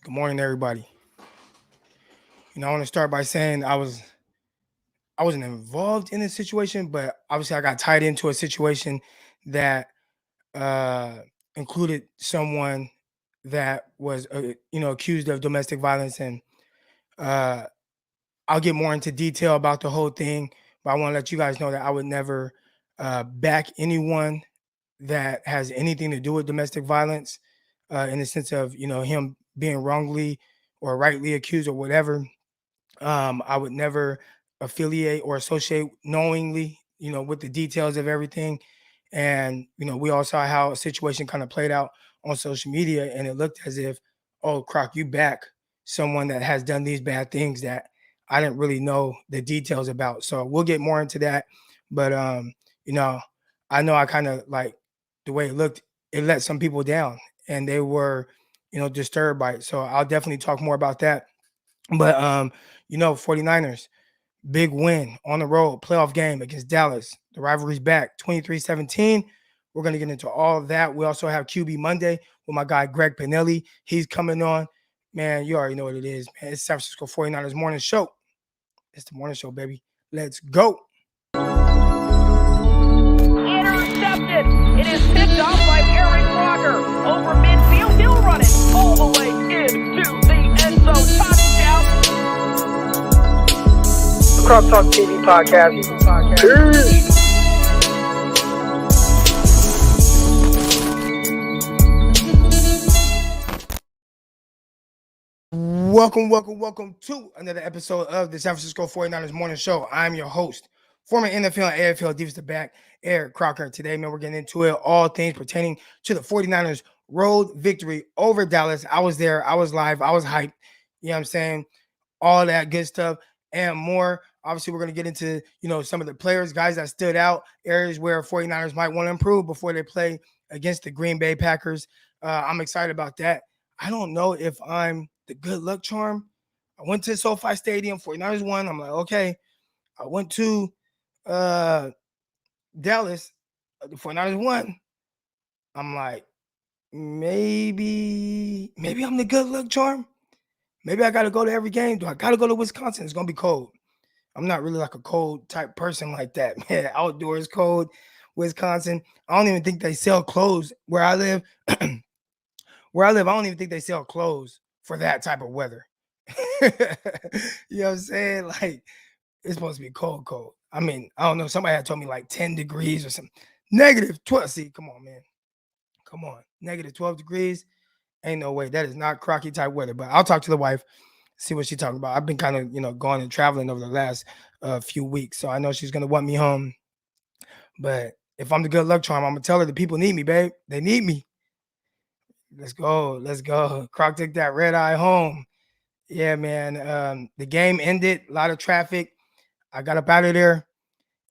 Good morning, everybody. I want to start by saying I wasn't involved in this situation, but obviously I got tied into a situation that uh, included someone that was accused of domestic violence, and uh, I'll get more into detail about the whole thing. But I want to let you guys know that I would never back anyone that has anything to do with domestic violence, in the sense of him being wrongly or rightly accused or whatever. I would never affiliate or associate knowingly, with the details of everything. And, we all saw how a situation kind of played out on social media, and it looked as if, oh, Croc, you back someone that has done these bad things that I didn't really know the details about. So we'll get more into that. But, you know, I know I kind of like the way it looked, it let some people down and they were, disturbed by it. So I'll definitely talk more about that. But 49ers, big win on the road, playoff game against Dallas. The rivalry's back, 23-17. We're going to get into all of that. We also have QB Monday with my guy Greg Panelli. He's coming on. Man, you already know what it is, man. It's San Francisco 49ers morning show. It's the morning show, baby. Let's go. Intercepted. It is picked up by Eric Crocker. Over midfield, he'll run it all the way into the end zone. Touchdown. Croc Talk TV podcast. Peace. Welcome to another episode of the San Francisco 49ers morning show. I'm your host, former NFL and AFL defensive back, Eric Crocker. Today, man, we're getting into it. All things pertaining to the 49ers road victory over Dallas. I was there. I was live. I was hyped. You know what I'm saying? All that good stuff and more. Obviously, we're going to get into, some of the players, guys that stood out, areas where 49ers might want to improve before they play against the Green Bay Packers. I'm excited about that. I don't know if I'm the good luck charm. I went to SoFi Stadium, 49ers won. I'm like, okay. I went to Dallas, the 49ers won. I'm like, maybe I'm the good luck charm. Maybe I got to go to every game. Do I got to go to Wisconsin? It's going to be cold. I'm not really like a cold type person like that, man. Outdoors cold, Wisconsin. I don't even think they sell clothes where I live. I don't even think they sell clothes for that type of weather. You know what I'm saying? Like, it's supposed to be cold. I mean, I don't know. Somebody had told me like 10 degrees or something. Negative 12. See, come on, man. Come on. Negative 12 degrees. Ain't no way. That is not Crocky type weather. But I'll talk to the wife, see what she's talking about. I've been kind of, going and traveling over the last few weeks. So I know she's going to want me home. But if I'm the good luck charm, I'm going to tell her the people need me, babe. They need me. Let's go. Croc took that red eye home. Yeah, man. The game ended. A lot of traffic. I got up out of there.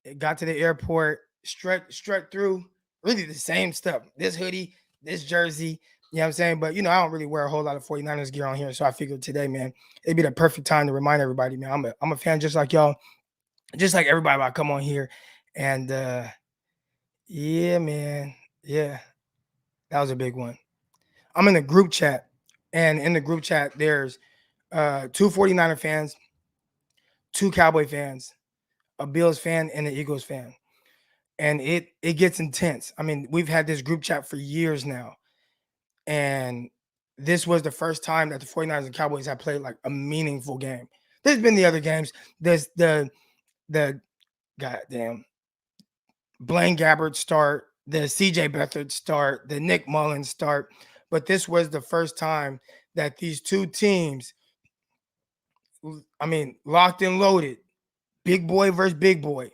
It got to the airport. Strut through. Really the same stuff. This hoodie, this jersey. You know what I'm saying? But, I don't really wear a whole lot of 49ers gear on here. So I figured today, man, it'd be the perfect time to remind everybody, man, I'm a fan just like y'all. Just like everybody, I come on here. And, yeah, man. Yeah, that was a big one. I'm in the group chat. And in the group chat, there's 2 49er fans, 2 Cowboy fans, a Bills fan, and an Eagles fan. And it gets intense. I mean, we've had this group chat for years now. And this was the first time that the 49ers and Cowboys have played like a meaningful game. There's been the other games. There's the goddamn Blaine Gabbert start, the CJ Beathard start, the Nick Mullins start. But this was the first time that these two teams, I mean, locked and loaded, big boy versus big boy,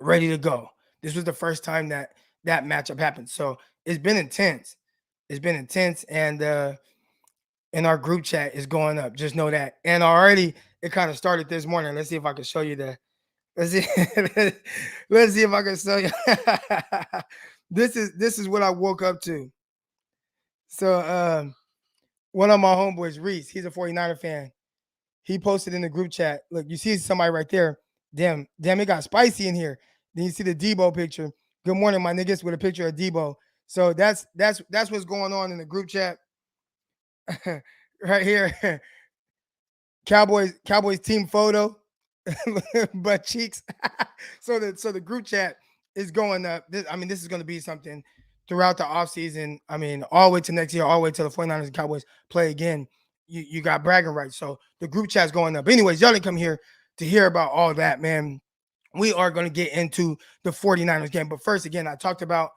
ready to go. This was the first time that matchup happened. So it's been intense. And our group chat is going up. Just know that. And already it kind of started this morning. Let's see if I can show you the. Let's see if I can show you. This is what I woke up to. So one of my homeboys, Reese, he's a 49er fan. He posted in the group chat. Look, you see somebody right there. Damn, it got spicy in here. Then you see the Debo picture. Good morning, my niggas, with a picture of Debo. So that's what's going on in the group chat. right here. Cowboys team photo, butt cheeks. so the group chat is going up. This is going to be something throughout the offseason. All the way to next year, all the way to the 49ers and Cowboys play again. You got bragging rights. So the group chat's going up. Anyways, y'all didn't come here to hear about all that, man. We are going to get into the 49ers game. But first, again, I talked about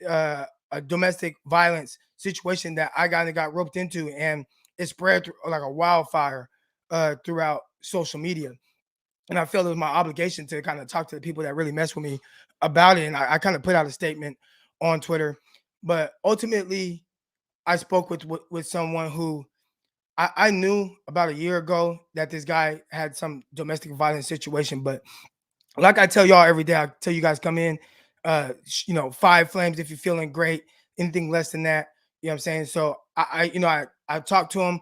a domestic violence situation that I got roped into, and it spread through like a wildfire throughout social media. And I felt it was my obligation to kind of talk to the people that really mess with me about it. And I kind of put out a statement on Twitter. But ultimately, I spoke with someone who I knew about a year ago that this guy had some domestic violence situation. But like I tell y'all every day, I tell you guys come in, 5 flames if you're feeling great. Anything less than that, you know what I'm saying? So I talked to him.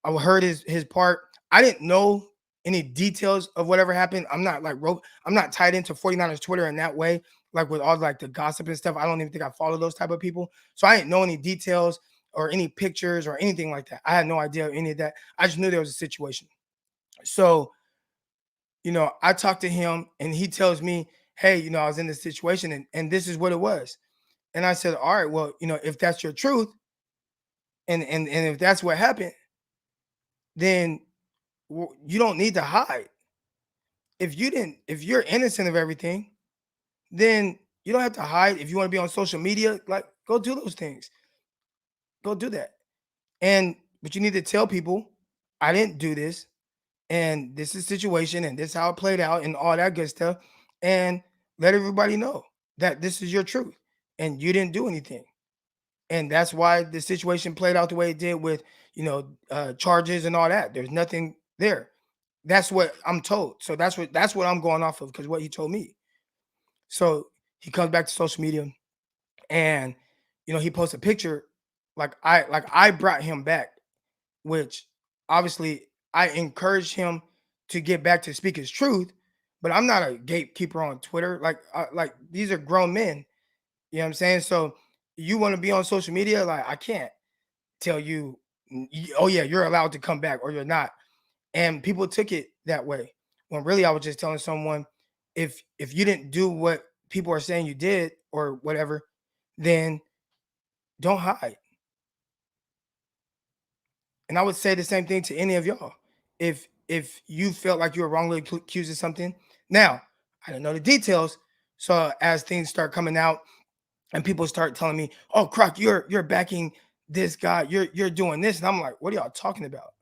I heard his part. I didn't know any details of whatever happened. I'm not tied into 49ers Twitter in that way, like with all like the gossip and stuff. I don't even think I follow those type of people. So I didn't know any details or any pictures or anything like that. I had no idea any of that. I just knew there was a situation. So, I talked to him and he tells me, hey, I was in this situation and this is what it was. And I said, all right, well, if that's your truth and if that's what happened, then you don't need to hide. If you're innocent of everything, then you don't have to hide. If you want to be on social media, like, go do those things. Go do that. But you need to tell people, I didn't do this, and this is the situation, and this is how it played out, and all that good stuff, and let everybody know that this is your truth, and you didn't do anything. And that's why the situation played out the way it did with, charges and all that. There's nothing there. That's what I'm told. So that's what I'm going off of, because what he told me. So he comes back to social media and, he posts a picture like I brought him back, which obviously I encouraged him to get back to speak his truth, but I'm not a gatekeeper on Twitter. Like these are grown men. You know what I'm saying? So you want to be on social media, like I can't tell you, oh yeah, you're allowed to come back or you're not. And people took it that way, when really I was just telling someone, if you didn't do what people are saying you did or whatever, then don't hide. And I would say the same thing to any of y'all. If you felt like you were wrongly accused of something, now I don't know the details. So as things start coming out and people start telling me, oh, Croc, you're backing this guy, you're doing this, and I'm like, what are y'all talking about?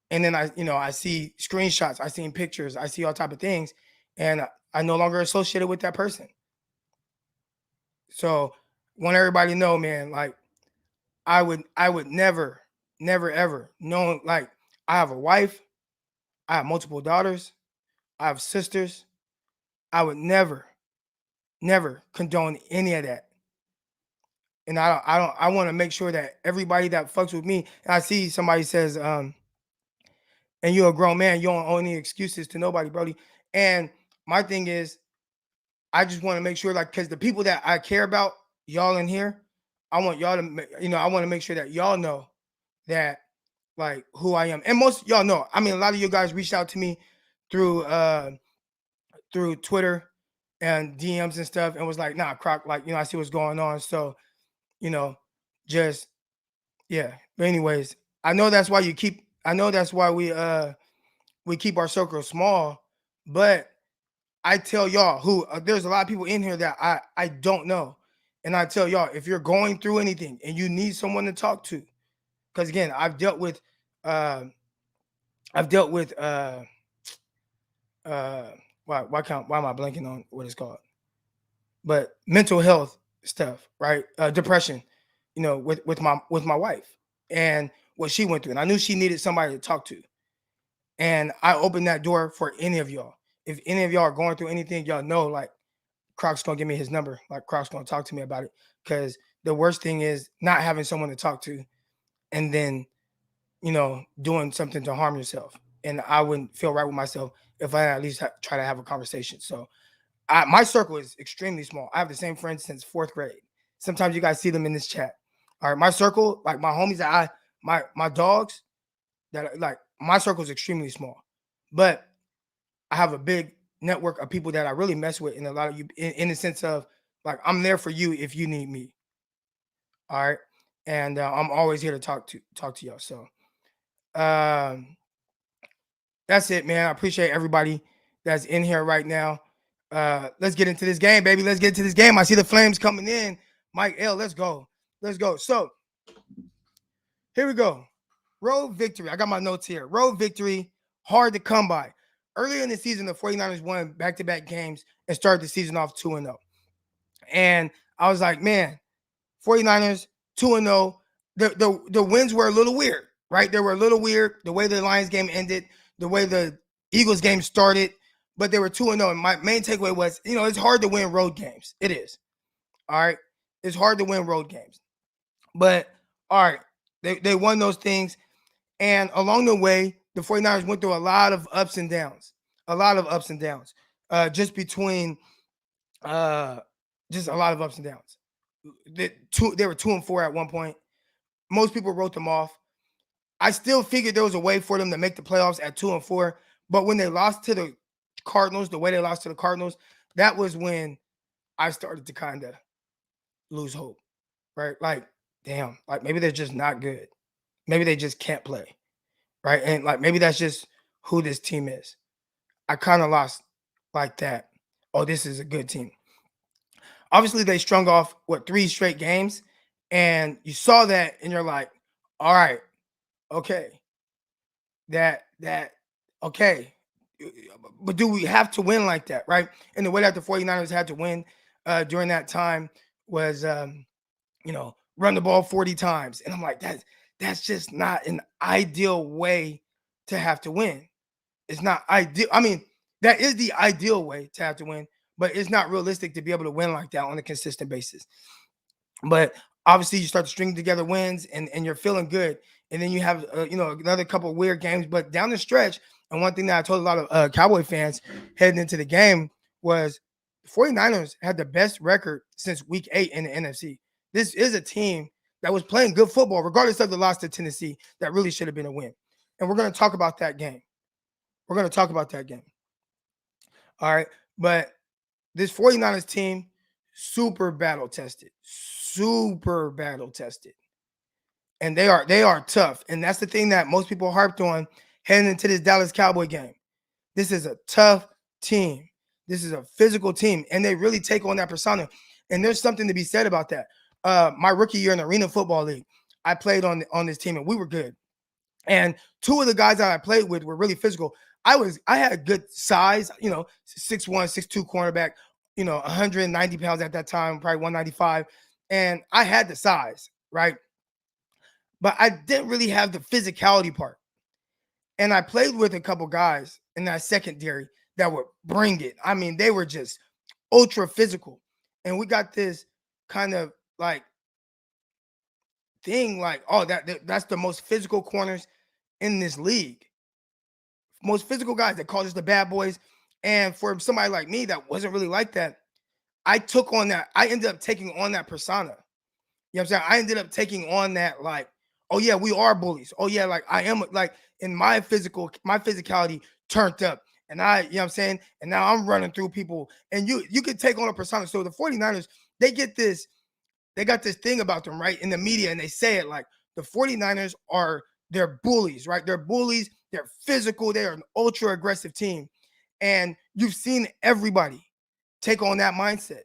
And then I see screenshots, I see pictures, I see all type of things, and I no longer associated with that person. So want everybody to know, man, like I would never ever know, like I have a wife, I have multiple daughters, I have sisters. I would never condone any of that. And I want to make sure that everybody that fucks with me, and I see somebody says, and you're a grown man, you don't owe any excuses to nobody, Brody. And my thing is, I just want to make sure, like, because the people that I care about, y'all in here, I want y'all to, I want to make sure that y'all know that, like, who I am. And most y'all know. A lot of you guys reached out to me through Twitter and DMs and stuff, and was like, nah, Croc, like, I see what's going on. So, just, yeah. But anyways, I know that's why we keep our circle small, but I tell y'all who, there's a lot of people in here that I don't know. And I tell y'all, if you're going through anything and you need someone to talk to, because again, I've dealt with why am I blanking on what it's called? But mental health stuff, right? Depression, with my wife and what she went through. And I knew she needed somebody to talk to. And I opened that door for any of y'all. If any of y'all are going through anything, y'all know, like, Croc's gonna give me his number. Like, Croc's gonna talk to me about it. Because the worst thing is not having someone to talk to and then, doing something to harm yourself. And I wouldn't feel right with myself if I at least try to have a conversation. So my circle is extremely small. I have the same friends since 4th grade. Sometimes you guys see them in this chat. All right, my circle, like my homies that my dogs that like my circle is extremely small, but I have a big network of people that I really mess with, and a lot of you in the sense of like I'm there for you if you need me. All right, and I'm always here to talk to y'all. So that's it, man. I appreciate everybody that's in here right now. Let's get into this game, baby. Let's get into this game. I see the flames coming in. Mike L, let's go. Let's go. So here we go. Road victory. I got my notes here. Road victory, hard to come by. Earlier in the season, the 49ers won back-to-back games and started the season off 2-0. And I was like, man, 49ers 2-0. The wins were a little weird, right? They were a little weird. The way the Lions game ended, the way the Eagles game started, but they were 2-0. And my main takeaway was, it's hard to win road games. It is. All right. It's hard to win road games. But all right, they won those things. And along the way, the 49ers went through a lot of ups and downs. Just between just a lot of ups and downs. They were 2-4 at one point. Most people wrote them off. I still figured there was a way for them to make the playoffs at 2-4. But when they lost to the Cardinals, the way they lost to the Cardinals, that was when I started to kind of lose hope, right? Like, damn, like maybe they're just not good. Maybe they just can't play, right? And like maybe that's just who this team is. I kind of lost like that. Oh, this is a good team. Obviously, they strung off, 3 straight games, and you saw that, and you're like, all right, okay, okay. But do we have to win like that, right? And the way that the 49ers had to win during that time was, run the ball 40 times. And I'm like, that's just not an ideal way to have to win. It's not ideal. I mean, that is the ideal way to have to win, but it's not realistic to be able to win like that on a consistent basis. But obviously, you start to string together wins, and you're feeling good. And then you have, another couple of weird games. But down the stretch, and one thing that I told a lot of Cowboy fans heading into the game was the 49ers had the best record since week 8 in the NFC. This is a team that was playing good football, regardless of the loss to Tennessee, that really should have been a win. And we're going to talk about that game. All right. But this 49ers team, super battle tested. And they are tough. And that's the thing that most people harped on heading into this Dallas Cowboy game. This is a tough team. This is a physical team. And they really take on that persona. And there's something to be said about that. My rookie year in the Arena Football League, I played on this team, and we were good. And 2 of the guys that I played with were really physical. I had good size, 6'1", 6'2" cornerback, 190 pounds at that time, probably 195. And I had the size, right? But I didn't really have the physicality part. And I played with a couple guys in that secondary that would bring it. I mean, they were just ultra physical. And we got this kind of like thing like, oh, that's the most physical corners in this league. Most physical guys that called us the bad boys. And for somebody like me that wasn't really like that, I took on that. I ended up taking on that persona. You know what I'm saying? I ended up taking on that like, oh yeah, we are bullies. Oh yeah, like I am like in my physicality turned up. And you know what I'm saying? And now I'm running through people. And you can take on a persona. So the 49ers, they got this thing about them, right? In the media, and they say it like the 49ers they're bullies, right? They're bullies, they're physical, they're an ultra aggressive team. And you've seen everybody take on that mindset.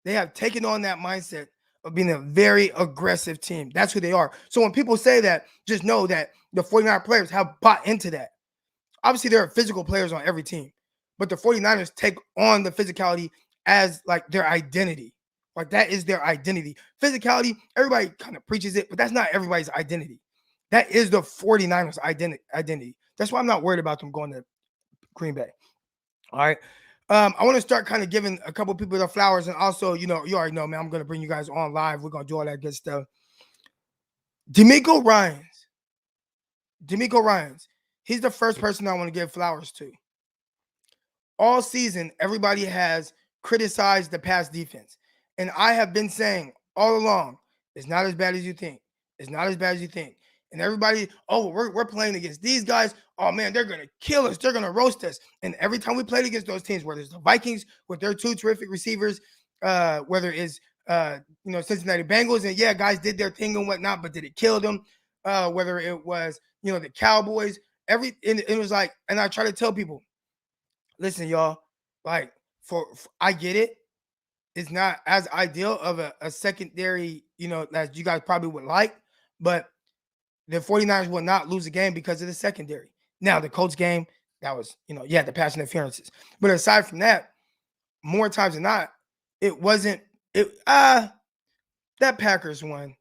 They have taken on that mindset of being a very aggressive team. That's who they are. So when people say that, just know that the 49 players have bought into that. Obviously, there are physical players on every team, but the 49ers take on the physicality as like their identity. Like that is their identity. Physicality, everybody kind of preaches it, but that's not everybody's identity. That is the 49ers identity. That's why I'm not worried about them going to Green Bay. All right. I want to start kind of giving a couple people their flowers. And also, you already know, man, I'm going to bring you guys on live. We're going to do all that good stuff. DeMeco Ryans. He's the first person I want to give flowers to. All season, everybody has criticized the pass defense. And I have been saying all along, it's not as bad as you think. It's not as bad as you think. And everybody, oh, we're playing against these guys. Oh man, they're gonna kill us. They're gonna roast us. And every time we played against those teams, whether it's the Vikings with their two terrific receivers, whether it's Cincinnati Bengals, and yeah, guys did their thing and whatnot, but did it kill them? Whether it was the Cowboys, it was like, and I try to tell people, listen, y'all, like for I get it. It's not as ideal of a secondary, as you guys probably would like, but the 49ers will not lose a game because of the secondary. Now, the Colts game, that was, the pass interferences. But aside from that, more times than not, it wasn't that Packers one.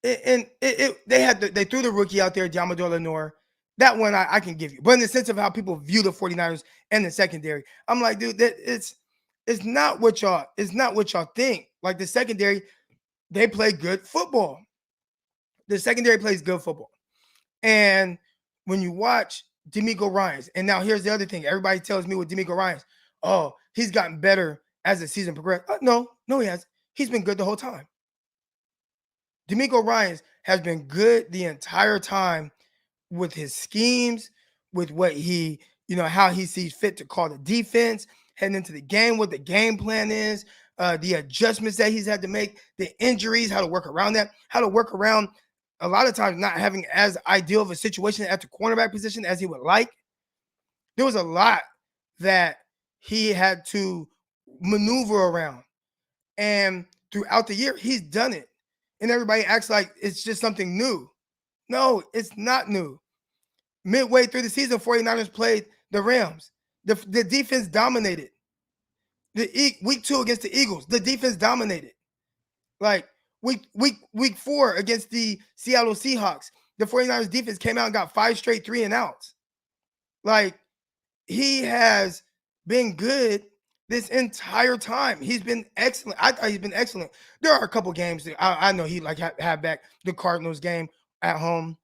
They threw the rookie out there, Diamador Lenore. That one I can give you. But in the sense of how people view the 49ers and the secondary, I'm like, dude, it's not what y'all think. Like the secondary, they play good football. The secondary plays good football. And when you watch DeMeco Ryans, and now here's the other thing. Everybody tells me with DeMeco Ryans, oh, he's gotten better as the season progressed. No, he hasn't. He's been good the whole time. DeMeco Ryans has been good the entire time with his schemes, with what he, how he sees fit to call the defense, heading into the game, what the game plan is, the adjustments that he's had to make, the injuries, how to work around that, how to work around a lot of times not having as ideal of a situation at the cornerback position as he would like. There was a lot that he had to maneuver around. And throughout the year, he's done it. And everybody acts like it's just something new. No, it's not new. Midway through the season, 49ers played the Rams. The defense dominated. Week 2 against the Eagles, the defense dominated. Like week 4 against the Seattle Seahawks, the 49ers defense came out and got 5 straight 3-and-outs. Like, he has been good this entire time. He's been excellent. I thought he's been excellent. There are a couple games that I know he had back. The Cardinals game at home.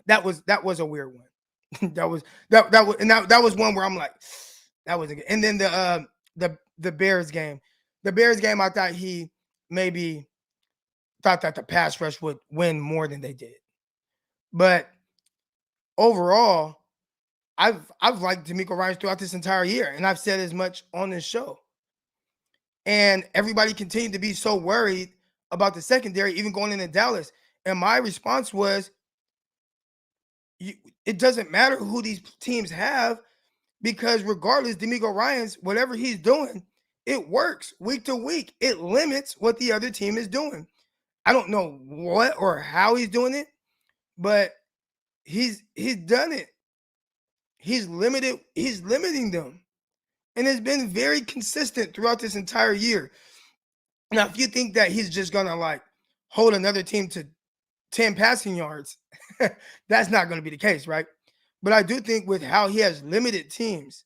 That was a weird one. that was one where I'm like, that wasn't good. And then the Bears game. The Bears game, I thought he maybe thought that the pass rush would win more than they did. But overall, I've liked DeMeco Ryans throughout this entire year, and I've said as much on this show. And everybody continued to be so worried about the secondary, even going into Dallas. And my response was, it doesn't matter who these teams have, because regardless, DeMeco Ryans, whatever he's doing, it works week to week. It limits what the other team is doing. I don't know what or how he's doing it, but he's done it. He's limiting them. And it's been very consistent throughout this entire year. Now, if you think that he's just gonna hold another team to 10 passing yards, that's not going to be the case, right? But I do think with how he has limited teams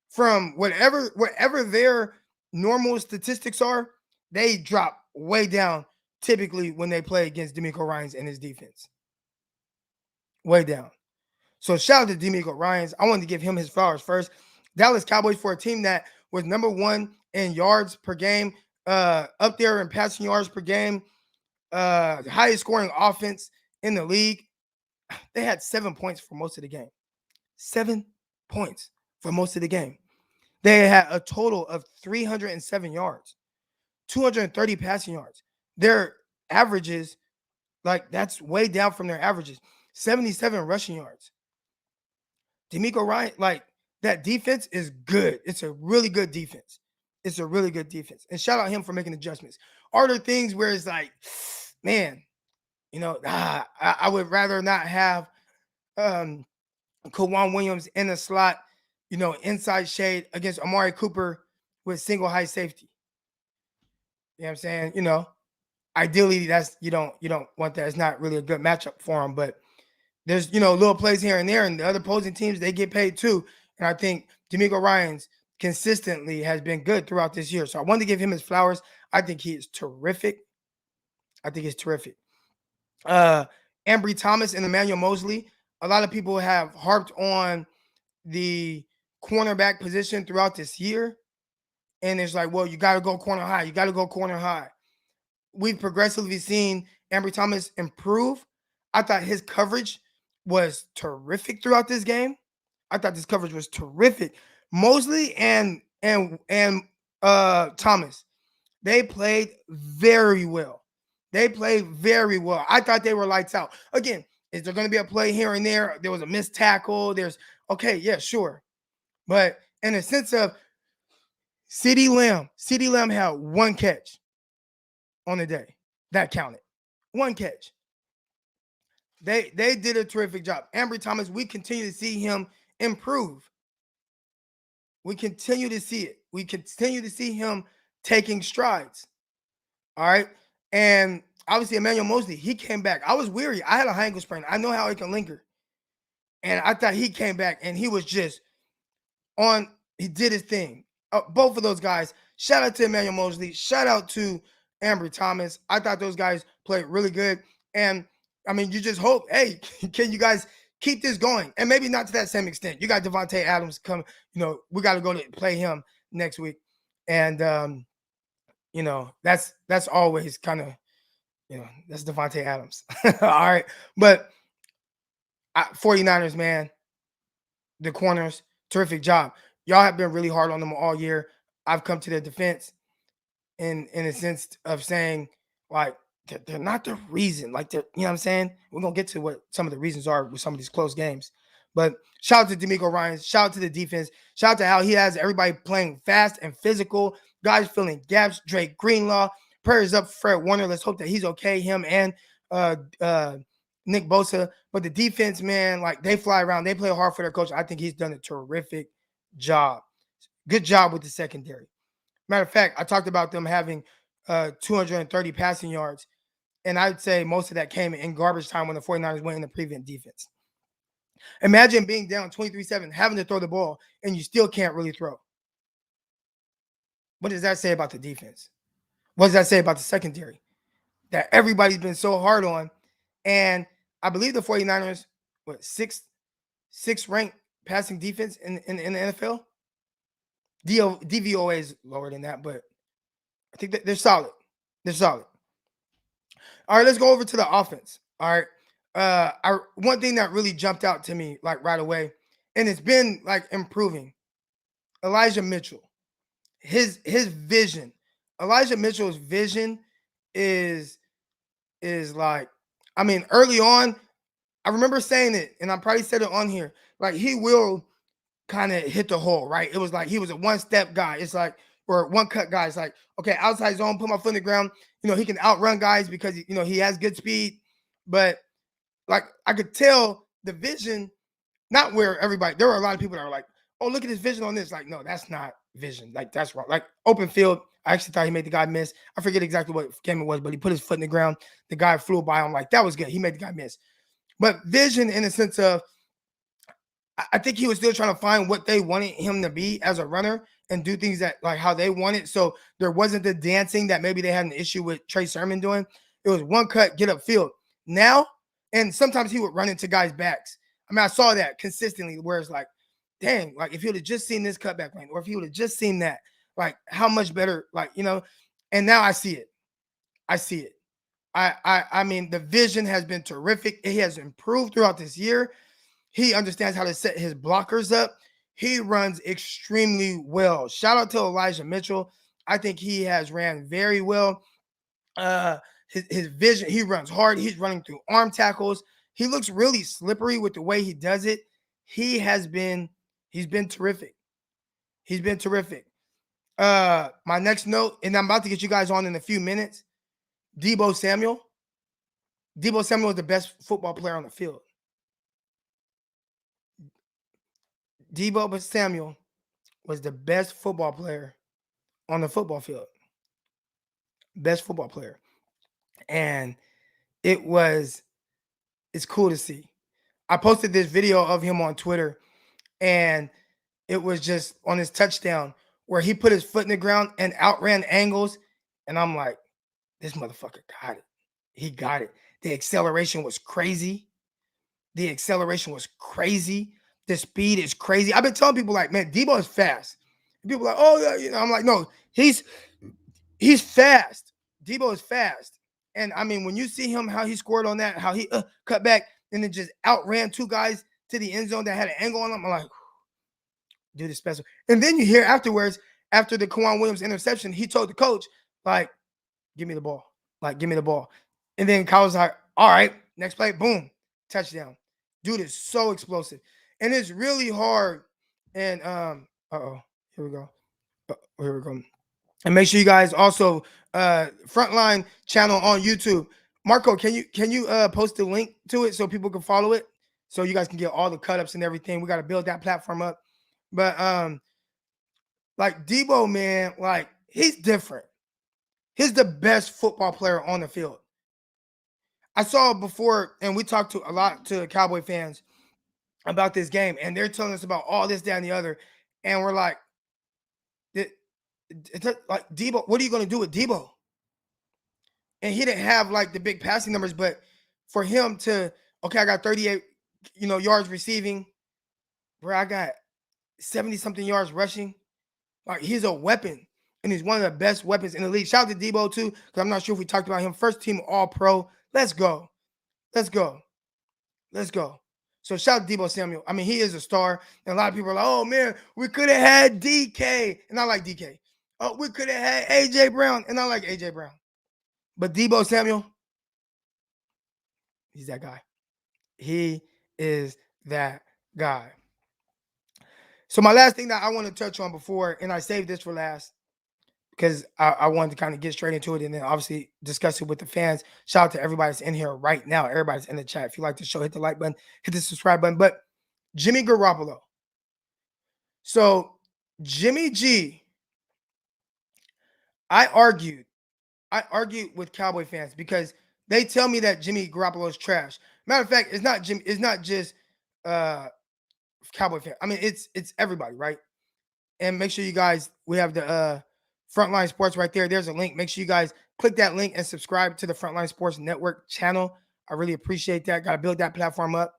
from whatever their normal statistics are, they drop way down typically when they play against DeMeco Ryans and his defense. Way down. So shout out to DeMeco Ryans. I wanted to give him his flowers first. Dallas Cowboys, for a team that was number 1 in yards per game, up there in passing yards per game, highest scoring offense in the league. They had 7 points for most of the game. 7 points for most of the game. They had a total of 307 yards, 230 passing yards. Their averages, that's way down from their averages. 77 rushing yards. DeMeco Ryans, that defense is good. It's a really good defense. And shout out him for making adjustments. Are there things where it's like, man, I would rather not have Kwan Williams in the slot, inside shade against Amari Cooper with single high safety. You know what I'm saying? Ideally that's you don't want that. It's not really a good matchup for him, but there's little plays here and there, and the other opposing teams, they get paid too. And I think DeMeco Ryans consistently has been good throughout this year. So I wanted to give him his flowers. I think he is terrific. Ambry Thomas and Emmanuel Mosley. A lot of people have harped on the cornerback position throughout this year. And it's like, well, you got to go corner high. We've progressively seen Ambry Thomas improve. I thought his coverage was terrific throughout this game. I thought this coverage was terrific. Mosley and Thomas, they played very well. They played very well. I thought they were lights out. Again, is there going to be a play here and there? There was a missed tackle. Okay, yeah, sure. But in the sense of CeeDee Lamb had one catch on the day. That counted. One catch. They did a terrific job. Ambry Thomas, we continue to see him improve. We continue to see it. We continue to see him taking strides. All right. And obviously, Emmanuel Mosley, he came back. I was weary. I had a high ankle sprain. I know how it can linger. And I thought he came back and he was just he did his thing. Both of those guys. Shout out to Emmanuel Mosley. Shout out to Ambry Thomas. I thought those guys played really good. And I mean, you just hope, hey, can you guys keep this going? And maybe not to that same extent. You got Devontae Adams coming. We got to go to play him next week. And, that's always kind of, that's Devontae Adams. All right. But 49ers, man, the corners, terrific job. Y'all have been really hard on them all year. I've come to their defense in a sense of saying, like, they're not the reason. Like, you know what I'm saying? We're going to get to what some of the reasons are with some of these close games. But shout out to DeMeco Ryans. Shout out to the defense. Shout out to how he has everybody playing fast and physical. Guys filling gaps. Drake Greenlaw. Prayers up for Fred Warner. Let's hope that he's okay. Him and Nick Bosa. But the defense, man, like, they fly around. They play hard for their coach. I think he's done a terrific job. Good job with the secondary. Matter of fact, I talked about them having 230 passing yards. And I'd say most of that came in garbage time when the 49ers went in the prevent defense. Imagine being down 23-7, having to throw the ball, and you still can't really throw. What does that say about the defense? What does that say about the secondary? That everybody's been so hard on. And I believe the 49ers, sixth ranked passing defense in the NFL? DVOA is lower than that, but I think that they're solid. They're solid. All right, let's go over to the offense. All right. One thing that really jumped out to me, like, right away, and it's been, like, improving. Elijah Mitchell. His vision. Elijah Mitchell's vision is like, I mean, early on, I remember saying it, and I probably said it on here, like, he will kind of hit the hole, right? It was like he was a one-step guy. It's like, or one-cut guy. It's like, okay, outside zone, put my foot in the ground. He can outrun guys because, he has good speed. But, like, I could tell the vision, not where everybody, there were a lot of people that were like, oh, look at his vision on this. Like, no, that's not vision. Like, that's wrong. Like, open field, I actually thought he made the guy miss. I forget exactly what game it was, but he put his foot in the ground. The guy flew by him. Like, that was good. He made the guy miss. But vision in the sense of, I think he was still trying to find what they wanted him to be as a runner and do things that, like, how they wanted. So there wasn't the dancing that maybe they had an issue with Trey Sermon doing. It was one cut, get upfield. Now, and sometimes he would run into guys' backs. I mean, I saw that consistently where it's like, dang, like, if he would have just seen this cutback lane, or if he would have just seen that, like, how much better, like, and now I see it. I see it. I mean, the vision has been terrific. He has improved throughout this year. He understands how to set his blockers up. He runs extremely well. Shout out to Elijah Mitchell. I think he has ran very well. His vision, he runs hard. He's running through arm tackles. He looks really slippery with the way he does it. He's been terrific. He's been terrific. My next note, and I'm about to get you guys on in a few minutes. Deebo Samuel. Deebo Samuel is the best football player on the field. Deebo Samuel was the best football player on the football field. Best football player. And it's cool to see. I posted this video of him on Twitter, and it was just on his touchdown where he put his foot in the ground and outran angles. And I'm like, this motherfucker got it. He got it. The acceleration was crazy. The speed is crazy. I've been telling people, like, man, Deebo is fast. And people are like, oh, yeah, I'm like, no, he's fast. Deebo is fast. And I mean, when you see him, how he scored on that, how he cut back and then just outran two guys to the end zone that had an angle on them, I'm like, dude is special. And then you hear afterwards, after the Kwan Williams interception, he told the coach, like, give me the ball. Like, give me the ball. And then Kyle was like, all right, next play, boom, touchdown. Dude is so explosive. And it's really hard. And here we go. Here we go. And make sure you guys also Frontline channel on YouTube. Marco, can you post the link to it so people can follow it? So you guys can get all the cut-ups and everything. We got to build that platform up. But like Debo, man, like he's different. He's the best football player on the field. I saw before, and we talked to a lot to Cowboy fans about this game, and they're telling us about all this, that, and the other. And we're like, like Debo, what are you going to do with Debo? And he didn't have like the big passing numbers, but for him to, okay, I got 38, yards receiving, bro, I got 70-something yards rushing. Like he's a weapon, and he's one of the best weapons in the league. Shout out to Debo too, because I'm not sure if we talked about him. First team All-Pro. Let's go. Let's go. Let's go. So shout out to Debo Samuel. I mean, he is a star. And a lot of people are like, oh man, we could have had DK. And I like DK. Oh, we could have had AJ Brown. And I like AJ Brown. But Debo Samuel, he's that guy. He is that guy. So my last thing that I want to touch on before, and I saved this for last, because I wanted to kind of get straight into it and then obviously discuss it with the fans. Shout out to everybody that's in here right now. Everybody's in the chat. If you like the show, hit the like button, hit the subscribe button. But Jimmy Garoppolo. So Jimmy G, I argued with Cowboy fans because they tell me that Jimmy Garoppolo is trash. Matter of fact, it's not just Cowboy fan. I mean, it's everybody, right? And make sure you guys, we have the Frontline Sports right there. There's a link. Make sure you guys click that link and subscribe to the Frontline Sports Network channel. I really appreciate that. Got to build that platform up.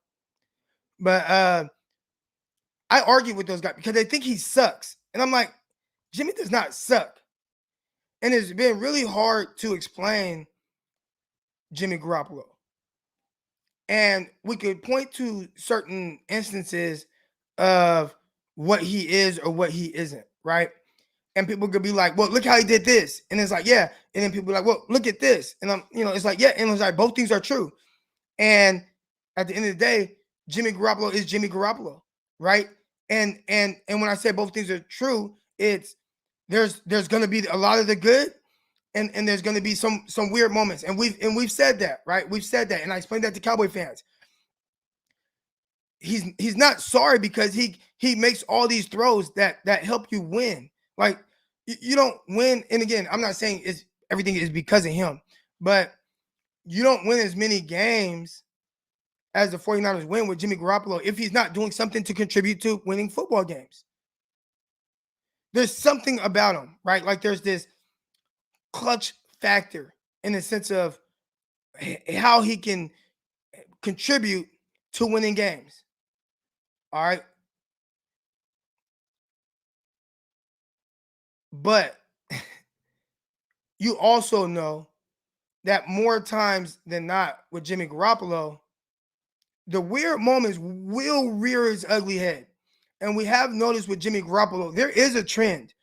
But I argue with those guys because they think he sucks. And I'm like, Jimmy does not suck. And it's been really hard to explain Jimmy Garoppolo. And we could point to certain instances of what he is or what he isn't, right? And people could be like, well, look how he did this. And it's like, yeah. And then people be like, well, look at this. And it's like, yeah. And it's like, both things are true. And at the end of the day, Jimmy Garoppolo is Jimmy Garoppolo, right? And when I say both things are true, it's there's going to be a lot of the good and there's going to be some weird moments. And we've said that, right? We've said that. And I explained that to Cowboy fans. He's not sorry because he makes all these throws that help you win. Like you don't win. And again, I'm not saying everything is because of him, but you don't win as many games as the 49ers win with Jimmy Garoppolo if he's not doing something to contribute to winning football games. There's something about him, right? Like there's this clutch factor in the sense of how he can contribute to winning games. All right. But you also know that more times than not with Jimmy Garoppolo, the weird moments will rear its ugly head. And we have noticed with Jimmy Garoppolo, there is a trend.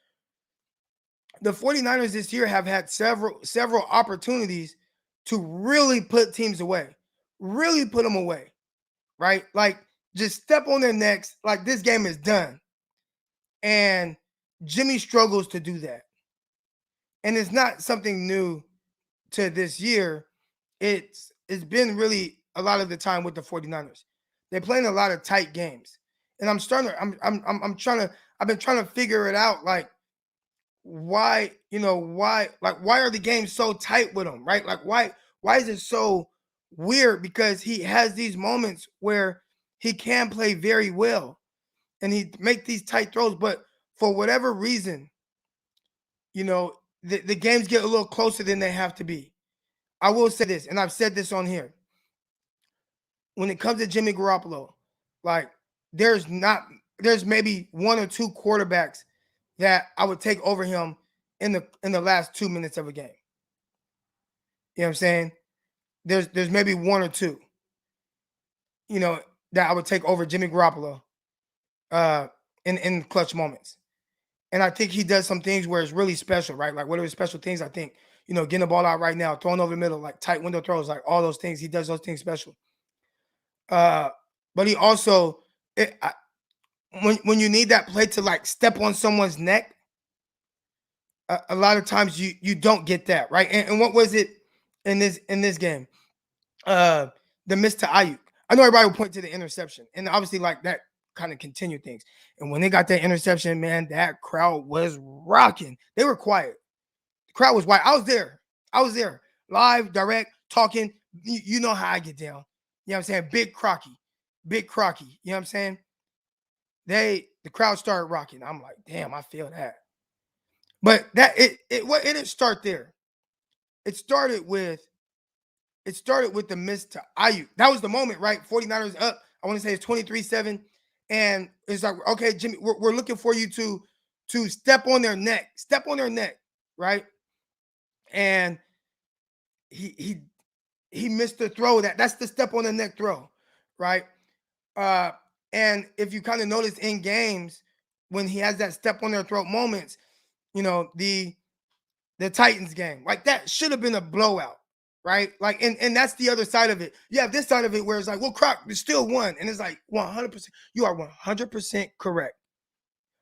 The 49ers this year have had several opportunities to really put teams away, really put them away, right? Like just step on their necks, like this game is done. And Jimmy struggles to do that. And it's not something new to this year. It's been really a lot of the time with the 49ers. They're playing a lot of tight games. And I've been trying to figure it out, like why are the games so tight with him, right? Like why is it so weird? Because he has these moments where he can play very well and he make these tight throws, but for whatever reason, the games get a little closer than they have to be. I will say this, and I've said this on here. When it comes to Jimmy Garoppolo, like there's maybe one or two quarterbacks that I would take over him in the last 2 minutes of a game. You know what I'm saying? There's maybe one or two, that I would take over Jimmy Garoppolo uh, in clutch moments. And I think he does some things where it's really special, right? Like, what are the special things? I think, getting the ball out right now, throwing over the middle, like tight window throws, like all those things. He does those things special. But he also, when you need that play to like step on someone's neck, a lot of times you don't get that, right? And what was it in this game? The miss to Ayuk. I know everybody will point to the interception, and obviously like that kind of continued things. And when they got that interception, man, that crowd was rocking. They were quiet. The crowd was white. I was there, live, direct, talking. You know how I get down. You know what I'm saying? Big Crocky. You know what I'm saying? The crowd started rocking. I'm like, damn, I feel that. But that it didn't start there. It started with the miss to Ayuk. That was the moment, right? 49ers up. I want to say it's 23-7. And it's like, okay, Jimmy, we're looking for you to step on their neck. Step on their neck, right? And he missed the throw. That's the step on the neck throw, right? And if you kind of notice in games when he has that step on their throat moments, the Titans game, like that should have been a blowout, right? Like, and that's the other side of it. You have this side of it where it's like, well, Croc, you still won. And it's like 100%. You are 100% correct.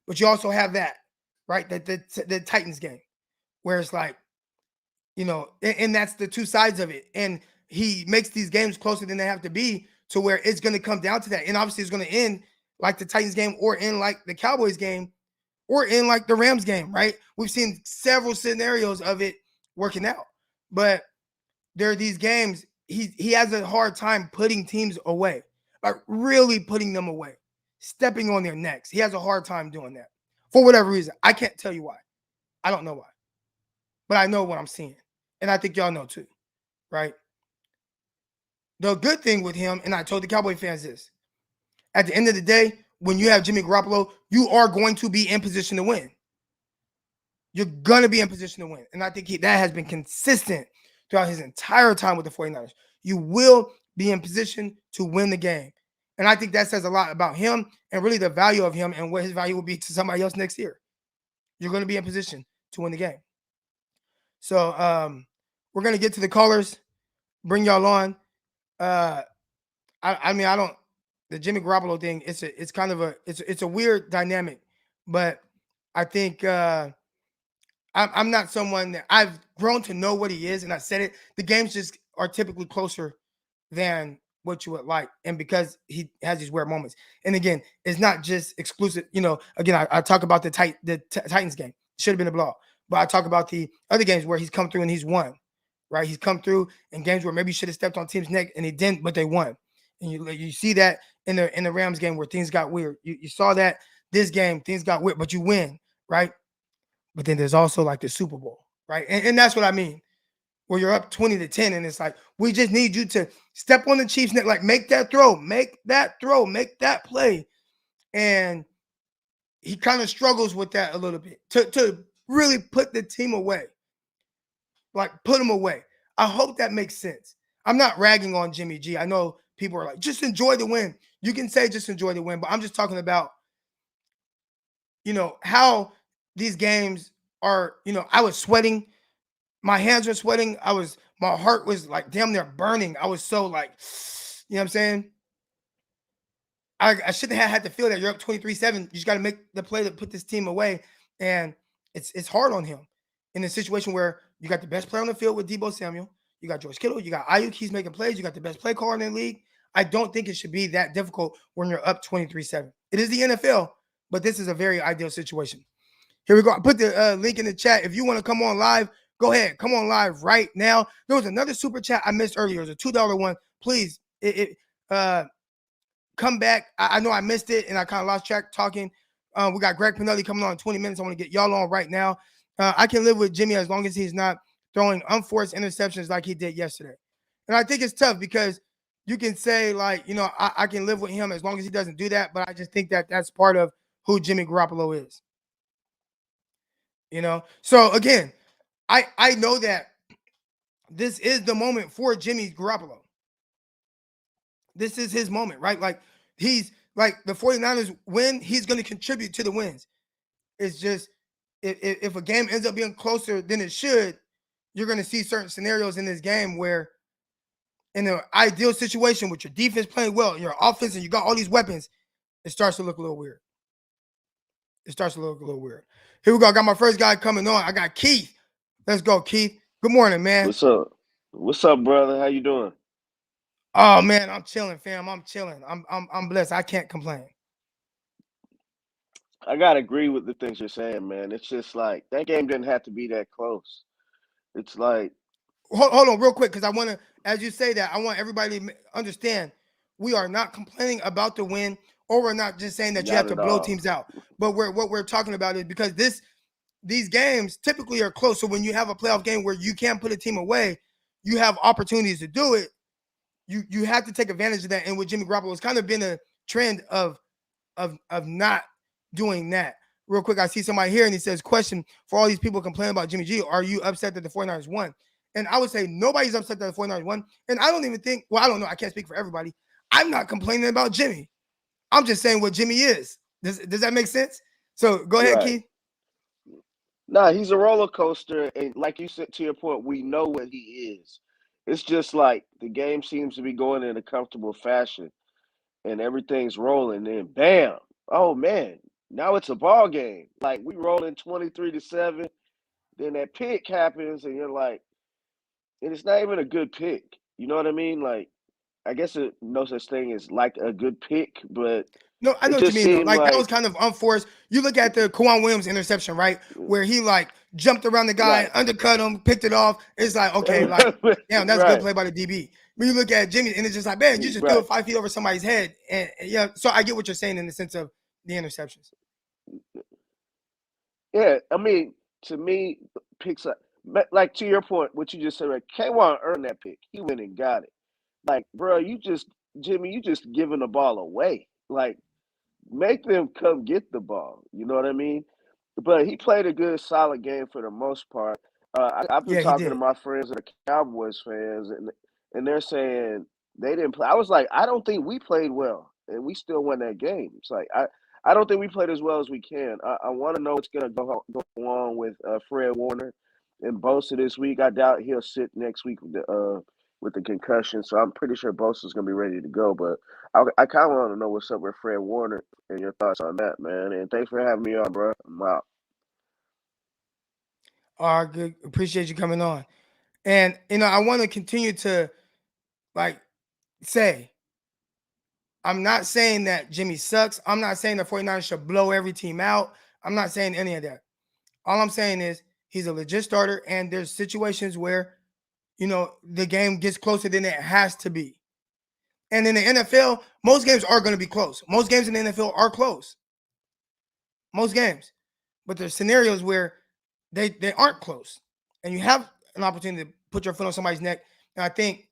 But you also have that, right? That the Titans game where it's like, and that's the two sides of it. And he makes these games closer than they have to be to where it's going to come down to that. And obviously it's going to end like the Titans game or in like the Cowboys game or in like the Rams game, right? We've seen several scenarios of it working out. But there are these games, he has a hard time putting teams away, like really putting them away, stepping on their necks. He has a hard time doing that for whatever reason. I can't tell you why. I don't know why. But I know what I'm seeing. And I think y'all know too, right? The good thing with him, and I told the Cowboy fans this, at the end of the day, when you have Jimmy Garoppolo, you are going to be in position to win. You're going to be in position to win. And I think that has been consistent throughout his entire time with the 49ers. You will be in position to win the game. And I think that says a lot about him and really the value of him and what his value will be to somebody else next year. You're going to be in position to win the game. So we're going to get to the callers, bring y'all on. The Jimmy Garoppolo thing, it's kind of a weird dynamic, but I think I'm not someone that I've grown to know what he is, and I said it. The games just are typically closer than what you would like, and because he has these weird moments. And again, it's not just exclusive. Again, I talk about the Titans game. Should have been a blowout, but I talk about the other games where he's come through and he's won. Right, he's come through in games where maybe he should have stepped on team's neck and he didn't, but they won. And you see that in the Rams game where things got weird. You saw that this game things got weird, but you win, right? But then there's also like the Super Bowl, right? And that's what I mean, where you're up 20-10, and it's like we just need you to step on the Chiefs' neck, like make that throw, make that play, and he kind of struggles with that a little bit to really put the team away. Like, put him away. I hope that makes sense. I'm not ragging on Jimmy G. I know people are like, just enjoy the win. You can say just enjoy the win, but I'm just talking about, how these games are, I was sweating. My hands were sweating. My heart was like damn near burning. I was so like, you know what I'm saying? I shouldn't have had to feel that. You're up 23-7. You just got to make the play to put this team away. And it's hard on him in a situation where you got the best player on the field with Deebo Samuel. You got George Kittle. You got Ayuk. He's making plays. You got the best play caller in the league. I don't think it should be that difficult when you're up 23-7. It is the NFL, but this is a very ideal situation. Here we go. I put the link in the chat. If you want to come on live, go ahead. Come on live right now. There was another super chat I missed earlier. It was a $2 one. Please, come back. I know I missed it, and I kind of lost track talking. We got Greg Panelli coming on in 20 minutes. I want to get y'all on right now. I can live with Jimmy as long as he's not throwing unforced interceptions like he did yesterday. And I think it's tough because you can say, like, I can live with him as long as he doesn't do that. But I just think that that's part of who Jimmy Garoppolo is. So, again, I know that this is the moment for Jimmy Garoppolo. This is his moment, right? Like he's like the 49ers win, he's going to contribute to the wins. It's just if a game ends up being closer than it should, you're going to see certain scenarios in this game where in an ideal situation with your defense playing well, your offense, and you got all these weapons, it starts to look a little weird. It starts to look a little weird. Here we go. I got my first guy coming on. I got Keith. Let's go, Keith. Good morning, man. What's up? What's up, brother? How you doing? Oh man, I'm chilling, fam. I'm chilling. I'm blessed. I can't complain. I gotta agree with the things you're saying, man. It's just like that game didn't have to be that close. It's like Hold on real quick, because I want to, as you say that, I want everybody to understand we are not complaining about the win, or we're not just saying that you have not to at blow all. teams out. But what we're talking about is because these games typically are close. So when you have a playoff game where you can't put a team away, you have opportunities to do it. You have to take advantage of that. And with Jimmy Garoppolo, it's kind of been a trend of not doing that. Real quick, I see somebody here and he says, question for all these people complaining about Jimmy G, are you upset that the 49ers won? And I would say nobody's upset that the 49ers won. And I don't even think, well, I don't know. I can't speak for everybody. I'm not complaining about Jimmy. I'm just saying what Jimmy is. Does that make sense? So go ahead, Right. Keith. Nah, he's a roller coaster, and like you said, to your point, we know what he is. It's just like the game seems to be going in a comfortable fashion, and everything's rolling. And bam! Oh man, now it's a ball game. Like we rolling 23-7. Then that pick happens, and you're like, and it's not even a good pick. You know what I mean? Like, I guess no such thing as like a good pick, but No, I it know what you just mean, though. seemed Like, that was like kind of unforced. You look at the Kwan Williams interception, right? Where he, like, jumped around the guy, right. undercut him, picked it off. It's like, okay, like, damn, that's a good play by the DB. When you look at Jimmy, and it's just like, man, you just threw it 5 feet over somebody's head. And, yeah, so I get what you're saying in the sense of the interceptions. Yeah, I mean, to me, picks up, like to your point, what you just said, right? K1 earned that pick. He went and got it. Like, bro, Jimmy, you just giving the ball away. Like, make them come get the ball. You know what I mean? But he played a good, solid game for the most part. I've been Yeah, he talking to did. my friends that are Cowboys fans, and they're saying they didn't play. I was like, I don't think we played well, and we still won that game. It's like I don't think we played as well as we can. I want to know what's going to go on with Fred Warner and Bosa this week. I doubt he'll sit next week with the concussion, so I'm pretty sure Bosa's going to be ready to go. But I kind of want to know what's up with Fred Warner and your thoughts on that, man. And thanks for having me on, bro. I'm out. All right, good. Appreciate you coming on. And, I want to continue to, like, say, I'm not saying that Jimmy sucks. I'm not saying the 49ers should blow every team out. I'm not saying any of that. All I'm saying is he's a legit starter, and there's situations where, the game gets closer than it has to be. And in the NFL, most games are going to be close. Most games in the NFL are close. Most games. But there's scenarios where they aren't close. And you have an opportunity to put your foot on somebody's neck. And I think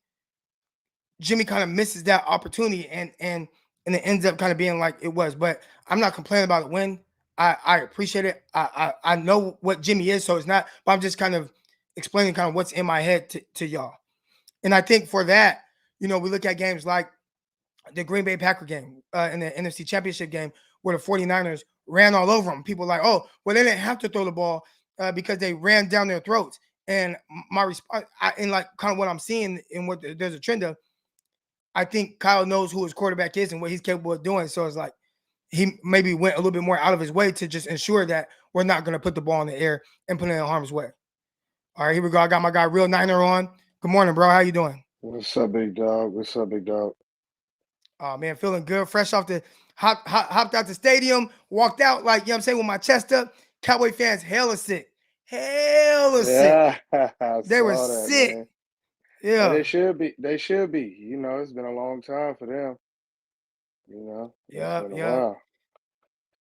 Jimmy kind of misses that opportunity, and it ends up kind of being like it was. But I'm not complaining about the win. I appreciate it. I know what Jimmy is, so it's not, but I'm just kind of explaining kind of what's in my head to y'all. And I think for that, we look at games like the Green Bay Packer game in the NFC Championship game where the 49ers ran all over them. People like, oh, well, they didn't have to throw the ball because they ran down their throats. And my response, and like kind of what I'm seeing and what there's a trend of, I think Kyle knows who his quarterback is and what he's capable of doing. So it's like he maybe went a little bit more out of his way to just ensure that we're not going to put the ball in the air and put it in harm's way. All right, here we go. I got my guy Real Niner on. Good morning, bro. How you doing? What's up, big dog? What's up, big dog? Oh, man, feeling good. Fresh off the hopped out the stadium, walked out like, you know what I'm saying, with my chest up. Cowboy fans hella sick. Hella sick. They were sick. Man. Yeah. And they should be. It's been a long time for them. Yeah, It's been a yeah. while.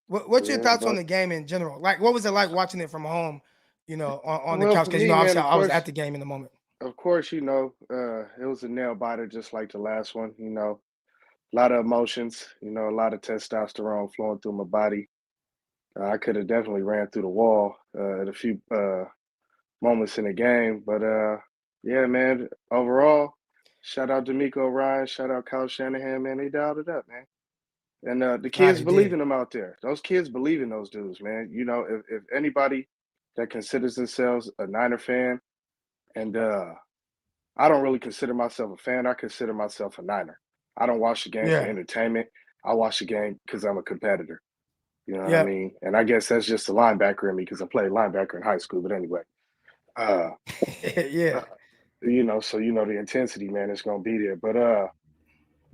What's your Yeah, thoughts on but the game in general? Like, what was it like watching it from home, on the well, couch? for Because, me, man, obviously of I was course, at the game in the moment. it was a nail biter just like the last one. A lot of emotions. A lot of testosterone flowing through my body. I could have definitely ran through the wall at a few moments in the game, but Yeah, man. Overall, shout out DeMeco Ryans, shout out Kyle Shanahan, man. They dialed it up, man. And the Nah, kids they believe did. in them out there. Those kids believe in those dudes, man. You know, if anybody that considers themselves a Niner fan, and I don't really consider myself a fan, I consider myself a Niner. I don't watch the game for Yeah. entertainment. I watch the game because I'm a competitor. You know what I Yep. mean? And I guess that's just the linebacker in me because I played linebacker in high school. But anyway, uh, Yeah. you know, so you know the intensity, man, is gonna be there. But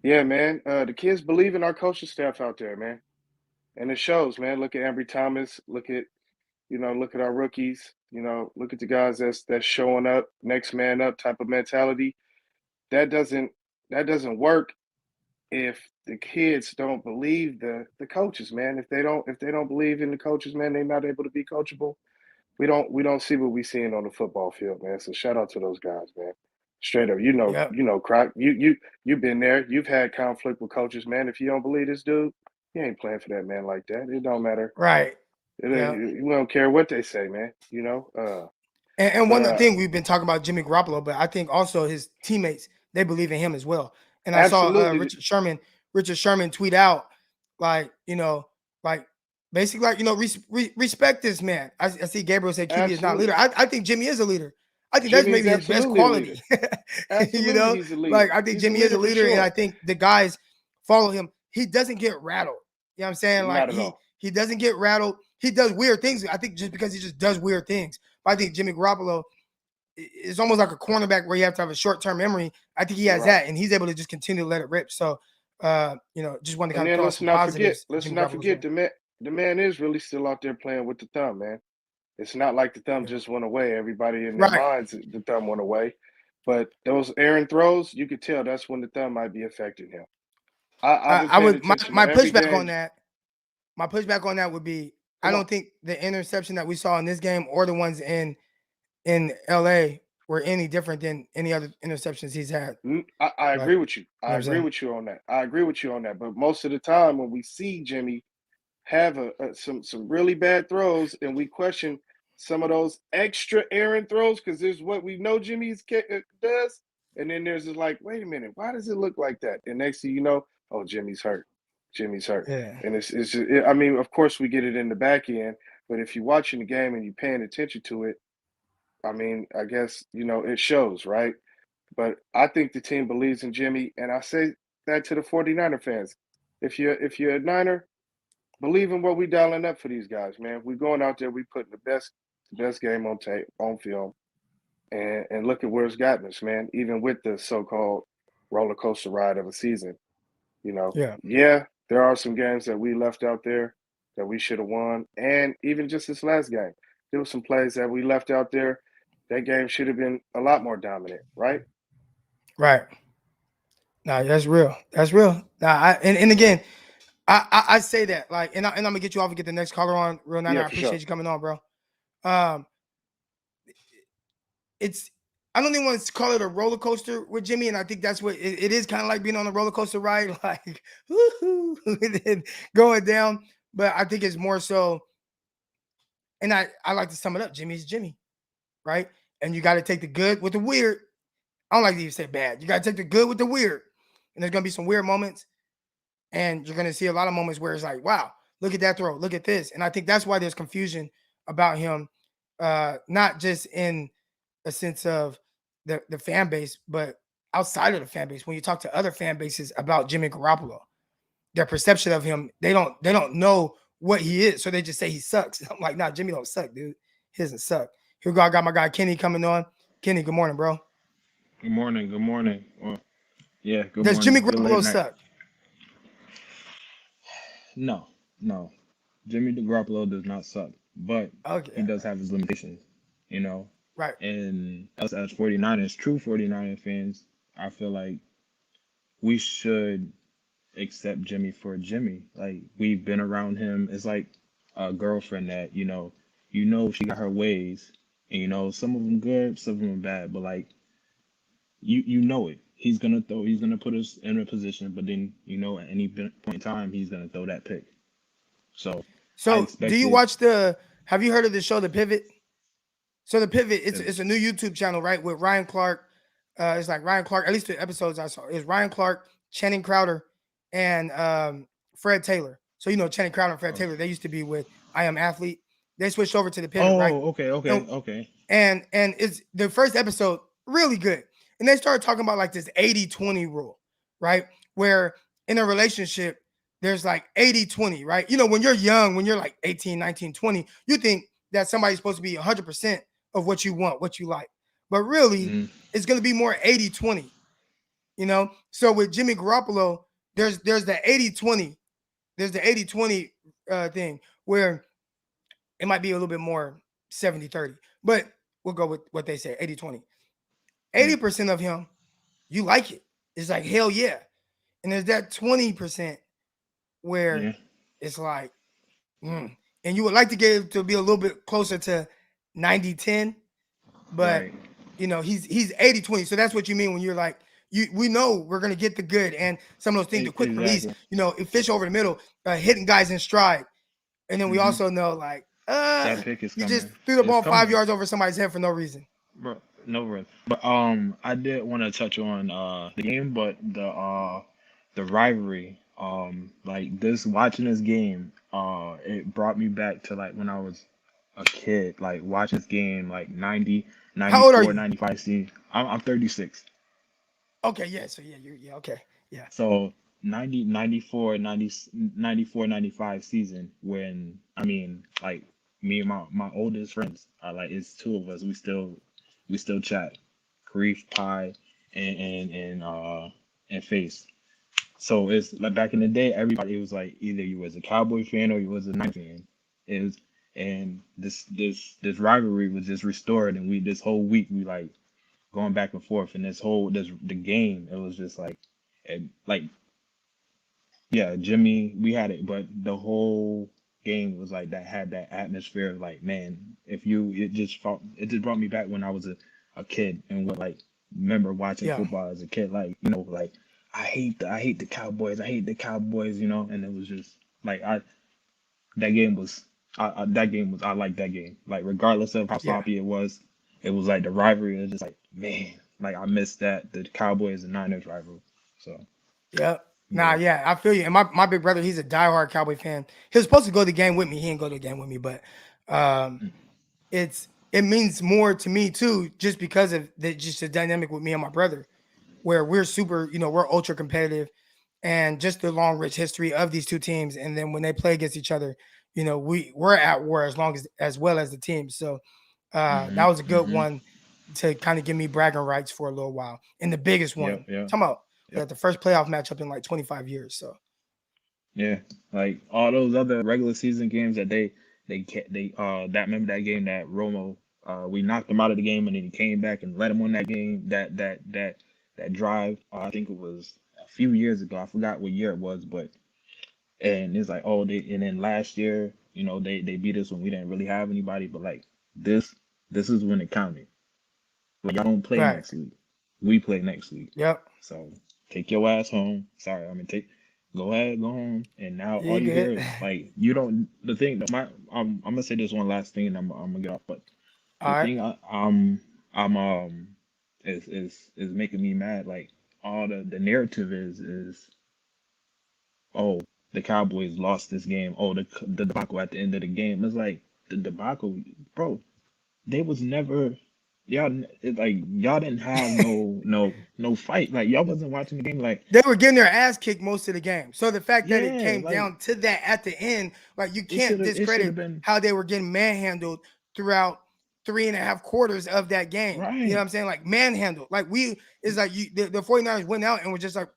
yeah, man, the kids believe in our coaching staff out there, man, and it shows, man. Look at Ambry Thomas. Look at our rookies. You know, look at the guys that's showing up, next man up type of mentality. That doesn't that doesn't work if the kids don't believe the coaches, man. If they don't believe in the coaches, man, they're not able to be coachable. We don't see what we seeing on the football field, man. So shout out to those guys, man. Straight up, Yep. Croc. You've been there. You've had conflict with coaches, man. If you don't believe this dude, you ain't playing for that man like that. It don't matter. Right. Yep. We don't care what they say, man. And But one thing we've been talking about Jimmy Garoppolo, but I think also his teammates, they believe in him as well. And I saw absolutely, Richard Sherman tweet out, like, basically, like, respect this man. I see Gabriel say QB is not a leader. I think Jimmy is a leader. I think that's Jimmy's maybe his best absolutely a quality. leader. Absolutely, he's a leader. Like, I think He's Jimmy is a for leader, and I sure. think the guys follow him. He doesn't get rattled. You know what I'm saying? Like, Not at all. he doesn't get rattled. He does weird things. I think just because he just does weird things. But I think Jimmy Garoppolo is almost like a cornerback where you have to have a short-term memory. I think he has that, and he's able to just continue to let it rip. So, just wanted to kind of throw some positives. Let's not forget the man is really still out there playing with the thumb, man. It's not like the thumb just went away. Everybody in their Right. minds, the thumb went away. But those errant throws, you could tell that's when the thumb might be affecting him. I would my pushback game. on that. My pushback on that would be I don't think the interception that we saw in this game or the ones in LA were any different than any other interceptions he's had. I agree with you. I agree with you on that. I agree with you on that. But most of the time when we see Jimmy have some really bad throws and we question some of those extra errant throws because there's what we know Jimmy's does. And then there's this like, wait a minute, why does it look like that? And next thing you know, oh, Jimmy's hurt. Jimmy's hurt. Yeah. And it's just, I mean, of course we get it in the back end, but if you're watching the game and you're paying attention to it, I mean, I guess, it shows, right? But I think the team believes in Jimmy, and I say that to the 49er fans. If you're a Niner, believe in what we dialing up for these guys, man. We're going out there, we putting the best game on tape, on film, and look at where it's gotten us, man. Even with the so-called roller coaster ride of a season, Yeah, there are some games that we left out there that we should have won, and even just this last game, there were some plays that we left out there. That game should have been a lot more dominant, right? Right. No, that's real. That's real. Nah, and again, I say that, like, and I'm gonna get you off and get the next caller on. Real Niner, I appreciate you coming on, bro. I don't even want to call it a roller coaster with Jimmy, and I think that's what it is, kind of like being on a roller coaster ride, like woohoo, and then going down. But I think it's more so, and I like to sum it up. Jimmy's Jimmy, right? And you got to take the good with the weird. I don't like to even say bad. You got to take the good with the weird, and there's gonna be some weird moments, and you're gonna see a lot of moments where it's like, wow, look at that throw, look at this, and I think that's why there's confusion about him, not just in a sense of the fan base, but outside of the fan base. When you talk to other fan bases about Jimmy Garoppolo, their perception of him, they don't know what he is, so they just say he sucks. I'm like, nah, Jimmy don't suck, dude. He doesn't suck. Here we go. I got my guy Kenny coming on. Kenny, good morning, bro. Good morning. Good morning. Well, yeah, good Does morning. Jimmy Good Garoppolo late night. suck? No. Jimmy Garoppolo does not suck, but he does have his limitations, Right. And us as 49ers, true 49er fans, I feel like we should accept Jimmy for Jimmy. Like, we've been around him. It's like a girlfriend that, she got her ways, and some of them good, some of them bad, but like, you know it. He's gonna put us in a position, but then at any point in time he's gonna throw that pick. So do you watch have you heard of the show The Pivot? So the pivot, it's a new YouTube channel, right? With Ryan Clark. It's like Ryan Clark, at least the episodes I saw, is Ryan Clark, Channing Crowder, and Fred Taylor. So Channing Crowder and Fred Taylor, they used to be with I Am Athlete. They switched over to the pivot, right? Okay. And it's the first episode, really good. And they started talking about like this 80-20 rule, right? Where in a relationship, there's like 80-20, right? When you're young, when you're like 18, 19, 20, you think that somebody's supposed to be 100% of what you want, what you like. But really, it's going to be more 80-20, So with Jimmy Garoppolo, there's the 80-20. There's the 80-20 thing where it might be a little bit more 70-30. But we'll go with what they say, 80-20. 80% of him, you like it. It's like, hell yeah. And there's that 20% where it's like, and you would like to get it to be a little bit closer to 90-10, but he's 80-20. So that's what you mean when you're like, we know we're gonna get the good and some of those things, the quick release, it fish over the middle, hitting guys in stride. And then we also know like that pick is you coming. just threw the ball 5 yards over somebody's head for no reason. Bro, no reason. But I did want to touch on the game, but the rivalry. Like this, watching this game, it brought me back to like when I was a kid, like watching this game, like 90, How old are 94, you? 95 season. I'm 36. Okay, yeah. So yeah, okay. Yeah. So 90, 94, 90, 94, 95 season when, like me and my oldest friends, like it's two of us, we still chat. Grief, Pie, and Face. So it's like back in the day, everybody, it was like either you was a Cowboy fan or you was a Knight fan. And this rivalry was just restored, and this whole week we like going back and forth, and the game, it was just like Jimmy, we had it, but the whole game was like that, had that atmosphere of like, man, it just brought me back when I was a kid and remember watching football as a kid, like like I hate the Cowboys, and it was just like I like that game, like regardless of how sloppy it was like the rivalry. It was just like, man, like I missed the Cowboys and Niners rivalry. So I feel you. And my big brother, he's a diehard Cowboy fan. He was supposed to go to the game with me. He didn't go to the game with me, but it means more to me too, just because of the dynamic with me and my brother, where we're super, we're ultra competitive, and just the long, rich history of these two teams. And then when they play against each other, we're at war as well as the team. So that was a good one to kind of give me bragging rights for a little while. And the biggest one, talking about the first playoff matchup in like 25 years. So like all those other regular season games that remember that game that Romo, we knocked him out of the game, and then he came back and let him win that game, that drive. I think it was a few years ago. I forgot what year it was, and it's like, and then last year, they beat us when we didn't really have anybody, but like this is when it counted. Like, y'all don't play next week. We play next week. Yep. So take your ass home. Sorry, go ahead, go home. And now all you hear is like, you don't. The thing, I'm gonna say this one last thing, and I'm gonna get off. But the thing is making me mad. Like all the narrative is the Cowboys lost this game. The debacle at the end of the game. It's like the debacle, bro. They was never. Y'all didn't have no fight. Like y'all wasn't watching the game. Like they were getting their ass kicked most of the game. So the fact that it came down to that at the end, like you can't discredit how they were getting manhandled throughout 3.5 quarters of that game. Right. You know what I'm saying? Like manhandled. Like the 49ers went out and were just like,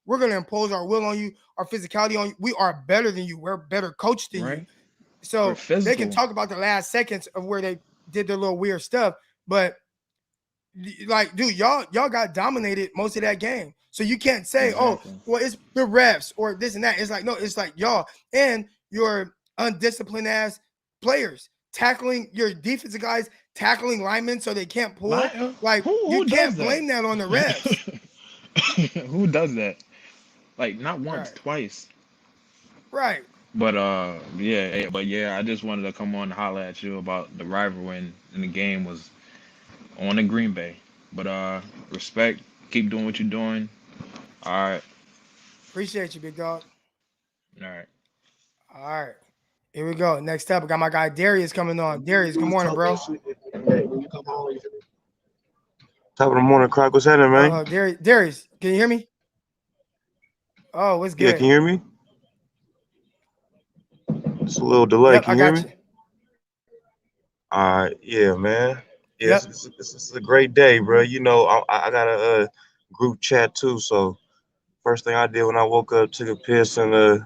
we're gonna impose our will on you, our physicality on you. We are better than you. We're better coached than you. So they can talk about the last seconds of where they did their little weird stuff. But like, dude, y'all got dominated most of that game. So you can't say, well, it's the refs or this and that. It's like, no, it's like y'all and your undisciplined ass players tackling your defensive guys, tackling linemen so they can't pull. Like you can't blame that on the refs. Who does that? Like not once, twice. Right. But I just wanted to come on and holler at you about the rivalry in the game was on the Green Bay. But respect, keep doing what you're doing. All right, Appreciate you, big dog. all right. All right. Here we go. Next up, I got my guy Darius coming on. Darius, good morning, bro. Top of the morning, Croc. What's happening, man? Darius, can you hear me? Oh, what's Yeah, good? can you hear me? It's a little delay. Yep, Can I you hear got me? you. All right. Yeah, man. Yeah, Yep. it's a great day, bro. You know, I got a group chat too. So first thing I did when I woke up, took a piss and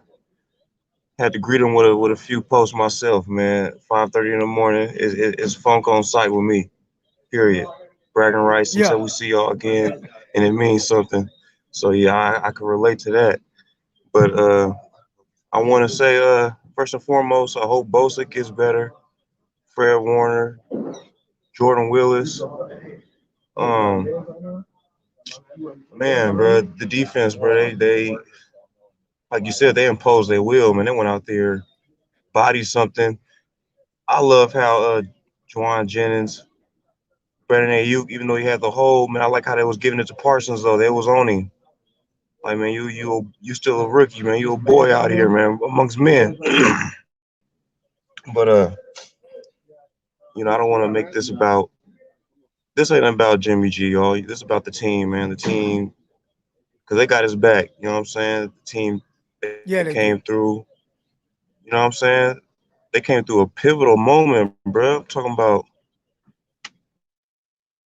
had to greet him with a few posts myself, man. 5:30 in the morning. It's funk on site with me. Period. Bragging rights Yeah. until we see y'all again, and it means something. So yeah, I can relate to that. But I want to say, first and foremost, I hope Bosa gets better. Fred Warner, Jordan Willis. Man, bro, the defense, bro, they like you said, they imposed their will, man. They went out there, bodied something. I love how Juwan Jennings, Brandon Ayuk, even though he had the hole, man, I like how they was giving it to Parsons though. They was on him. Like, man, you still a rookie, man. You a boy out here, man, amongst men. But I don't want to make this ain't about Jimmy G, y'all. This is about the team, man. The team, because they got his back. You know what I'm saying? The team that Yeah, came they do. through. You know what I'm saying? They came through a pivotal moment, bro. I'm talking about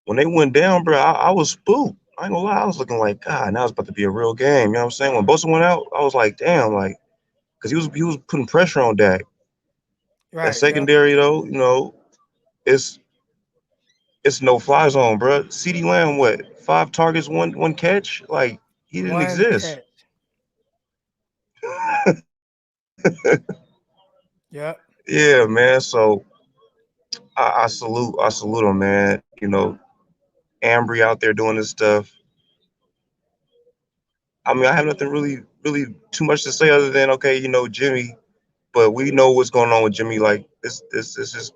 when they went down, bro. I was spooked. I ain't gonna lie. I was looking like, God, now it's about to be a real game. You know what I'm saying? When Bosa went out, I was like, damn, like, because he was putting pressure on Dak. That Right. Yep. secondary, though, it's it's no fly zone, bro. CeeDee Lamb, what, 5 targets, one catch? Like, he didn't One exist. catch. Yep. Yeah, man. So I salute him, man. Ambry out there doing this stuff. I mean, I have nothing really too much to say other than okay, Jimmy, but we know what's going on with Jimmy. Like this is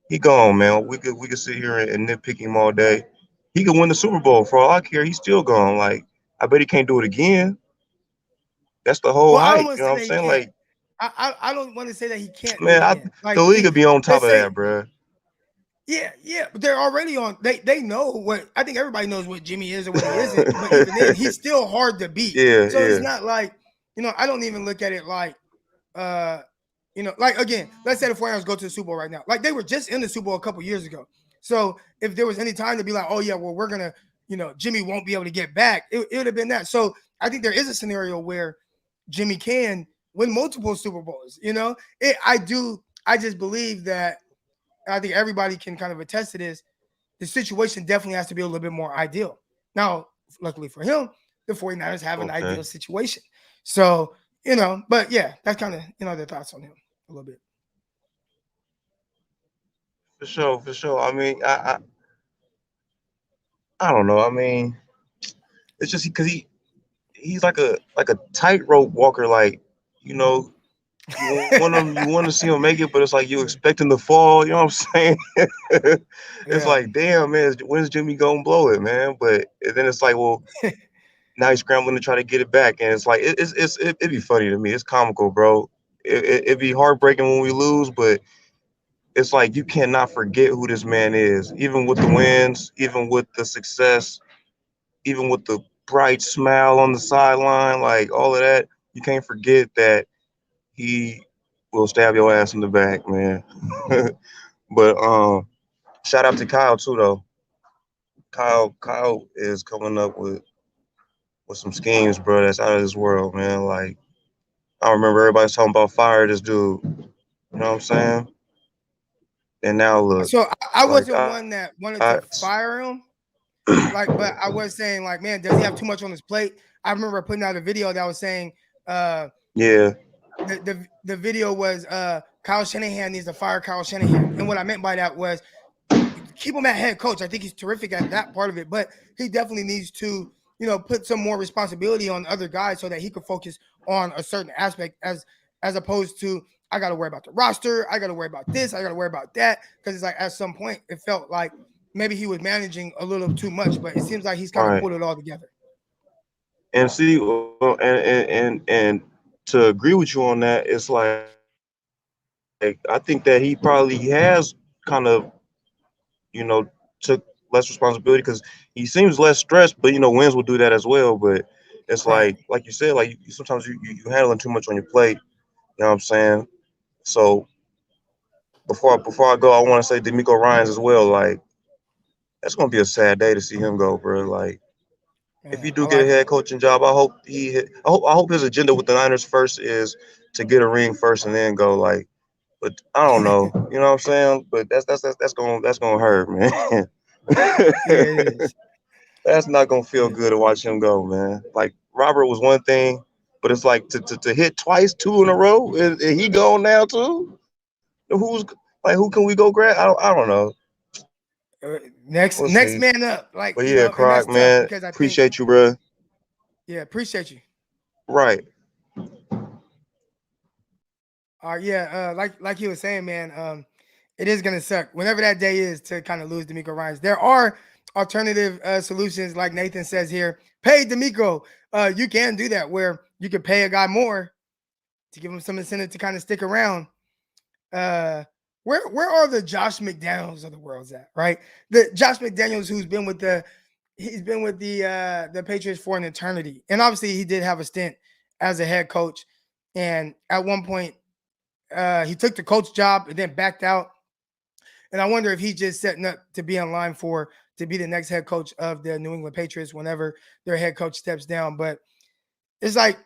he gone, man. We could sit here and nitpick him all day. He could win the Super Bowl for all I care. He's still gone. Like I bet he can't do it again. That's the whole Well, I don't hype. want You to know say what I'm that he saying? can't. Like, I don't want to say that he can't do it man, again. Like the league would be on top let's of say, that, bro. yeah, but they're already on. They know what I think everybody knows what Jimmy is or what he isn't. But even then, he's still hard to beat. Yeah, So it's yeah. not like I don't even look at it like like again, let's say the 49ers go to the Super Bowl right now. Like they were just in the Super Bowl a couple years ago. So if there was any time to be like, oh yeah, well we're gonna, Jimmy won't be able to get back, it would have been that. So I think there is a scenario where Jimmy can win multiple Super Bowls. I just believe that. I think everybody can kind of attest to this. The situation definitely has to be a little bit more ideal. Now, luckily for him, the 49ers have an Okay. ideal situation. So, but yeah, that's kind of, their thoughts on him a little bit. For sure, for sure. I mean, I don't know. I mean, it's just because he's like a tightrope walker. Like, you know, you want to see him make it, but it's like you expect him to fall. You know what I'm saying? It's Yeah. like, damn, man, when's Jimmy gonna blow it, man? But then it's like, well, now he's scrambling to try to get it back, and it's like it'd be funny to me. It's comical, bro. It'd be heartbreaking when we lose, but it's like you cannot forget who this man is, even with the wins, even with the success, even with the bright smile on the sideline, like all of that. You can't forget that he will stab your ass in the back, man. But shout out to Kyle too, though. Kyle is coming up with some schemes, bro. That's out of this world, man. Like I remember everybody's talking about fire this dude. You know what I'm saying? And now look, So I like wasn't one that wanted to fire him. But I was saying, like, man, does he have too much on his plate? I remember putting out a video that was saying, yeah. The video was Kyle Shanahan needs to fire Kyle Shanahan. And what I meant by that was keep him at head coach. I think he's terrific at that part of it, but he definitely needs to, put some more responsibility on other guys so that he could focus on a certain aspect as as opposed to I got to worry about the roster. I got to worry about this. I got to worry about that. Because it's like at some point it felt like maybe he was managing a little too much, but it seems like he's kind of Right. pulled it all together. And see, and to agree with you on that, it's like I think that he probably has kind of, took less responsibility because he seems less stressed. But wins will do that as well. But it's Right. like you said, like sometimes you handling too much on your plate. You know what I'm saying? So before I go, I want to say DeMeco Ryans as well. Like that's gonna be a sad day to see him go, bro. Like if he Man, I do get a like him. head coaching job, I hope his agenda with the Niners first is to get a ring first and then go. Like, but I don't know. You know what I'm saying? But that's gonna hurt, man. Yeah, it is. That's not gonna It feel is. good to watch him go, man. Like Robert was one thing, but it's like to hit twice, two in a row, and he gone now too. Who's like who can we go grab? I don't know. Next We'll see. man up, like But yeah, and that's Croc, tough man, because I think, appreciate you, bro. yeah, appreciate you. Right. Yeah, like you were saying, man, it is gonna suck whenever that day is to kind of lose DeMeco Ryans. There are alternative solutions, like Nathan says here. Pay DeMeco. You can do that where you could pay a guy more to give him some incentive to kind of stick around. Where are the Josh McDaniels of the world at? Right, the Josh McDaniels who's been with the Patriots for an eternity, and obviously he did have a stint as a head coach, and at one point he took the coach job and then backed out. And I wonder if he's just setting up to be in line to be the next head coach of the New England Patriots whenever their head coach steps down. But it's like,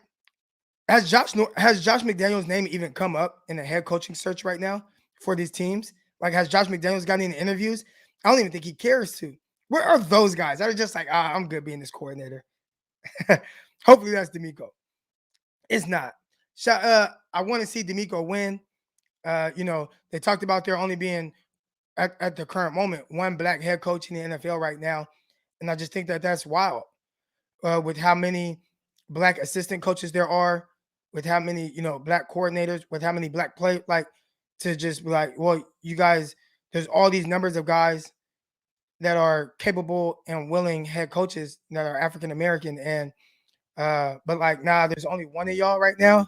has Josh McDaniels' name even come up in the head coaching search right now for these teams? Like, has Josh McDaniels gotten any interviews? I don't even think he cares to. Where are those guys that are just like, I'm good being this coordinator? Hopefully that's DeMeco. It's not. I want to see DeMeco win. They talked about there only being at the current moment one black head coach in the NFL right now, and I just think that that's wild. With how many black assistant coaches there are, with how many black coordinators, with how many black play, like to just be like, well, you guys, there's all these numbers of guys that are capable and willing head coaches that are African American, and but like, nah, there's only one of y'all right now.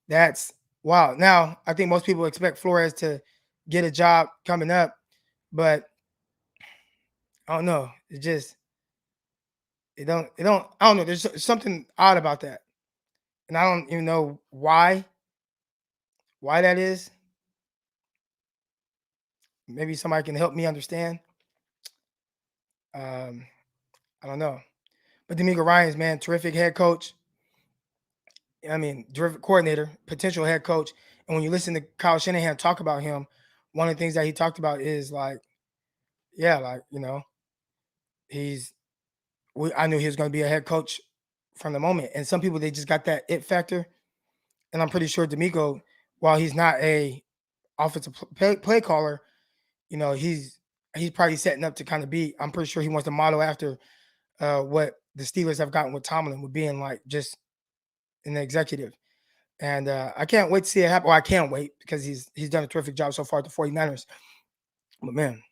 That's wow. Now, I think most people expect Flores to get a job coming up, but I don't know. It don't, I don't know. There's something odd about that. And I don't even know why that is. Maybe somebody can help me understand. I don't know. But DeMeco Ryans, man, terrific head coach. I mean, terrific coordinator, potential head coach. And when you listen to Kyle Shanahan talk about him, one of the things that he talked about is like, yeah, like, I knew he was going to be a head coach from the moment. And some people, they just got that it factor. And I'm pretty sure DeMeco, while he's not a offensive play caller, he's probably setting up to kind of be. I'm pretty sure he wants to model after what the Steelers have gotten with Tomlin, with being like just an executive. And I can't wait to see it happen. Well, I can't wait because he's done a terrific job so far at the 49ers. But man,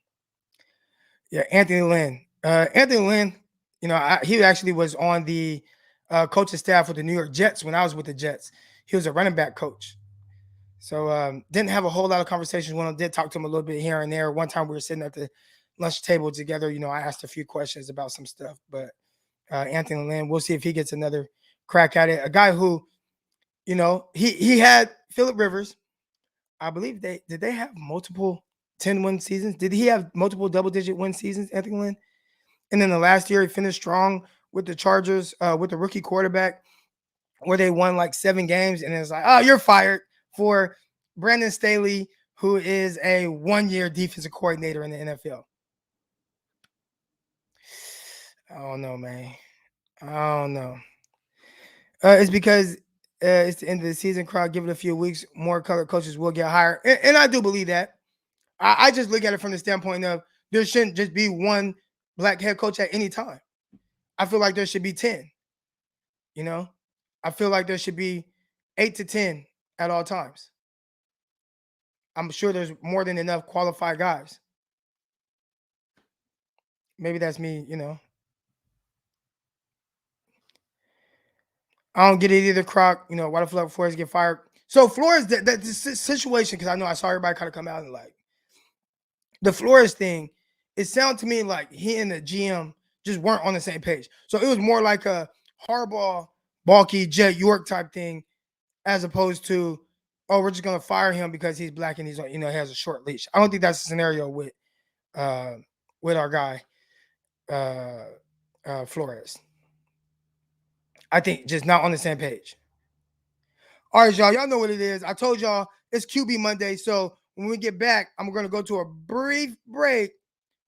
yeah, Anthony Lynn. Anthony Lynn, he actually was on the coaching staff with the New York Jets when I was with the Jets. He was a running back coach. So didn't have a whole lot of conversations with him. Did talk to him a little bit here and there. One time we were sitting at the lunch table together. I asked a few questions about some stuff. But Anthony Lynn, we'll see if he gets another crack at it. A guy who, he had Phillip Rivers. I believe did they have multiple 10-win seasons? Did he have multiple double-digit win seasons, Anthony Lynn? And then the last year he finished strong with the Chargers, with the rookie quarterback, where they won like 7 games. And it's like, oh, you're fired for Brandon Staley, who is a 1-year defensive coordinator in the NFL. I don't know, man. I don't know. It's because it's the end of the season. Crowd, give it a few weeks. More color coaches will get hired. And I do believe that. I just look at it from the standpoint of there shouldn't just be one black head coach at any time. I feel like there should be 10. I feel like there should be 8 to 10 at all times. I'm sure there's more than enough qualified guys. Maybe that's me, I don't get it either, Croc. Why the fuck Flores get fired? So Flores, that situation, because I know I saw everybody kind of come out and like the Flores thing. It sounded to me like he and the GM just weren't on the same page. So it was more like a hardball, balky Jet York type thing, as opposed to, oh, we're just gonna fire him because he's black and he's he has a short leash. I don't think that's the scenario with our guy Flores. I think just not on the same page. All right, y'all know what it is. I told y'all it's QB Monday. So when we get back, I'm going to go to a brief break.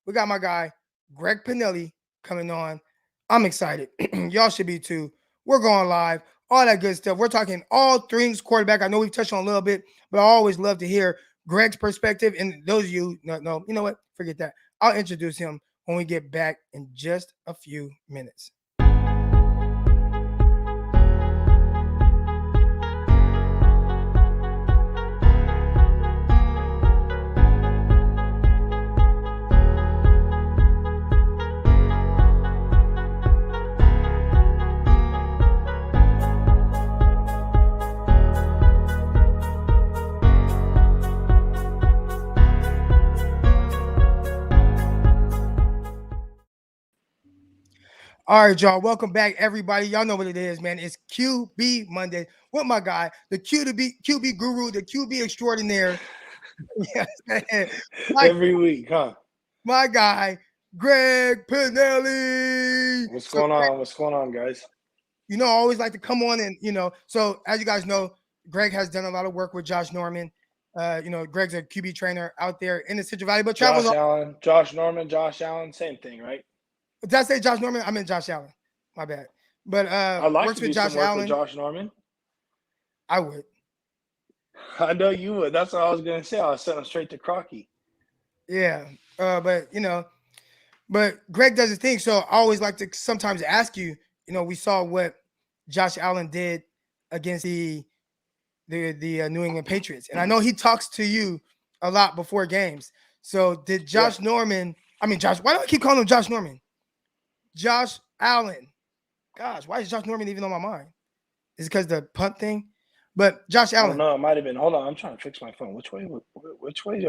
We got my guy, Greg Panelli, coming on. I'm excited. Y'all should be too. We're going live, all that good stuff. We're talking all things quarterback. I know we've touched on a little bit, but I always love to hear Greg's perspective. And those of you, no, you know what? Forget that. I'll introduce him when we get back in just a few minutes. All right, y'all. Welcome back, everybody. Y'all know what it is, man. It's QB Monday with my guy, the QB Guru, the QB extraordinaire. Yes, man. Every week, huh? My guy, Greg Panelli. What's going on? What's going on, guys? I always like to come on and, so as you guys know, Greg has done a lot of work with Josh Norman. Greg's a QB trainer out there in the Central Valley, but travels. Josh Norman, Josh Allen, same thing, right? Did I say Josh Norman? I meant Josh Allen. My bad. But I'd like works to do with Josh some work Allen. with Josh Norman. I would. I know you would. That's what I was gonna say. I was sending him straight to Crocky. Yeah. But Greg does his thing. So I always like to sometimes ask you, we saw what Josh Allen did against the New England Patriots. And I know he talks to you a lot before games. So did Josh Norman, why do I keep calling him Josh Norman? Josh Allen. Gosh, why is Josh Norman even on my mind? Is it because the punt thing? But Josh Allen. No, it might have been. Hold on, I'm trying to fix my phone. Which way do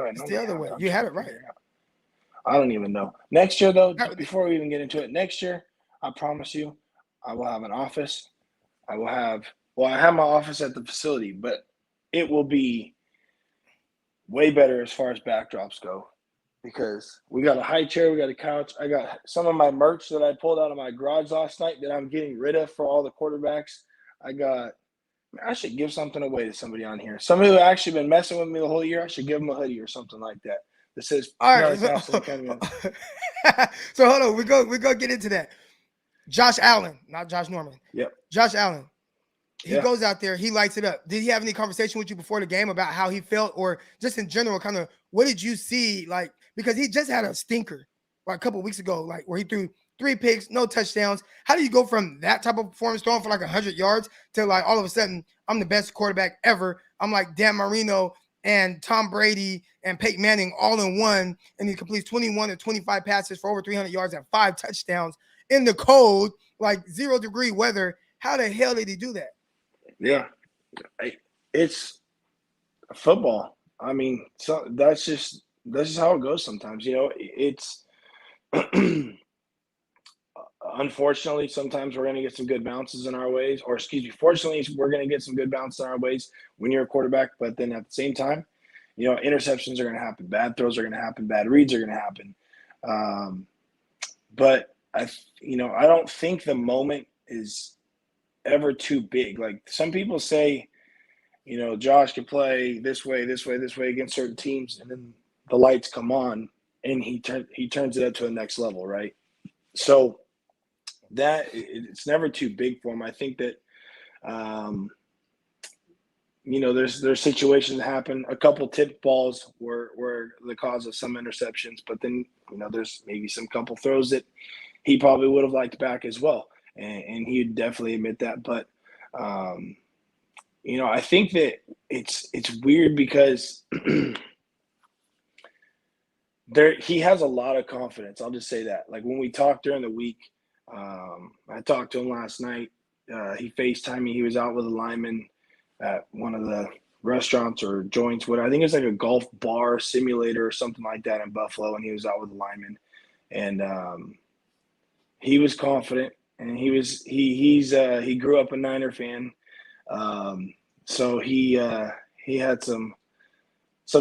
I know? It's the other way. You had it right. I don't even know. Next year, though, before we even get into it, next year, I promise you, I will have an office. I have my office at the facility, but it will be way better as far as backdrops go. Because we got a high chair, we got a couch. I got some of my merch that I pulled out of my garage last night that I'm getting rid of for all the quarterbacks. I should give something away to somebody on here. Somebody who actually been messing with me the whole year, I should give them a hoodie or something like that. That says, all right. So hold on, we go get into that. Josh Allen, not Josh Norman. Yep. Josh Allen. He goes out there, he lights it up. Did he have any conversation with you before the game about how he felt, or just in general, kind of what did you see? Like, because he just had a stinker like a couple of weeks ago, like where he threw 3 picks, no touchdowns. How do you go from that type of performance, throwing for like 100 yards, to like all of a sudden I'm the best quarterback ever? I'm like Dan Marino and Tom Brady and Peyton Manning all in one, and he completes 21 or 25 passes for over 300 yards and 5 touchdowns in the cold, like 0-degree weather. How the hell did he do that? Yeah, it's football. So that's just how it goes sometimes. It's unfortunately sometimes we're going to get some good bounces in our ways, or fortunately we're going to get some good bounces in our ways when you're a quarterback. But then at the same time, interceptions are going to happen, bad throws are going to happen, bad reads are going to happen. But I don't think the moment is ever too big. Like some people say, Josh can play this way against certain teams, and then the lights come on and he turns it up to the next level, right? So that it's never too big for him. I think that there's situations that happen. A couple tipped balls were the cause of some interceptions, but then there's maybe some couple throws that he probably would have liked back as well. And he'd definitely admit that. But I think that it's weird because he has a lot of confidence. I'll just say that. Like when we talked during the week, I talked to him last night. He FaceTimed me. He was out with a lineman at one of the restaurants or joints. I think it was like a golf bar simulator or something like that in Buffalo, and he was out with a lineman. And he was confident, and he grew up a Niner fan. So he had some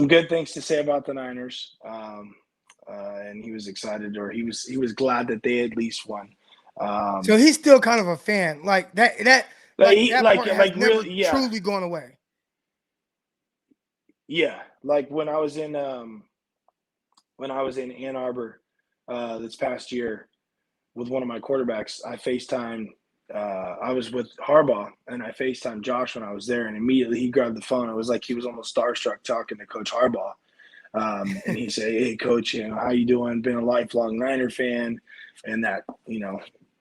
good things to say about the Niners, and he was excited, or he was glad that they at least won. So he's still kind of a fan, like that part has never really, yeah. truly gone away. Yeah, like when I was in Ann Arbor this past year with one of my quarterbacks, I FaceTimed. I was with Harbaugh, and I FaceTimed Josh when I was there, and immediately he grabbed the phone. It was like he was almost starstruck talking to Coach Harbaugh. And he said, "Hey, Coach, how you doing? Been a lifelong Niner fan," and that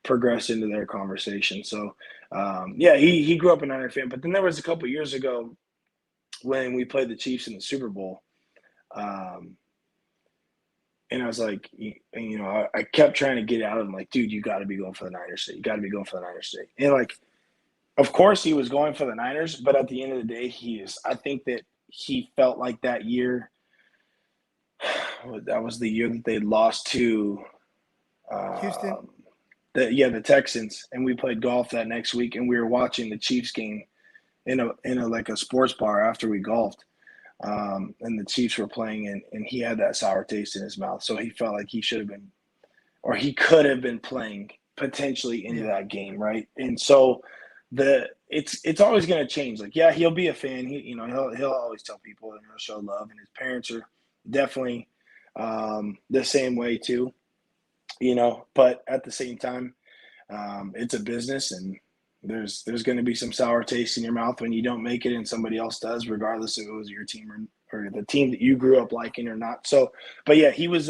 progressed into their conversation. So, he grew up a Niner fan. But then there was a couple years ago when we played the Chiefs in the Super Bowl, and I was like, I kept trying to get out of him, like, dude, you got to be going for the Niners today. You got to be going for the Niners today. And, like, of course he was going for the Niners, but at the end of the day, I think that he felt like that year, that was the year that they lost to Houston. The Texans, and we played golf that next week, and we were watching the Chiefs game in a sports bar after we golfed. And the Chiefs were playing, and he had that sour taste in his mouth. So he felt like he should have been, or he could have been playing potentially into that game, right? And so it's always going to change. Like, yeah, he'll be a fan. He'll always tell people, and he'll show love. And his parents are definitely the same way too. But at the same time, it's a business, and there's going to be some sour taste in your mouth when you don't make it and somebody else does, regardless if it was your team or the team that you grew up liking or not. So, but yeah, he was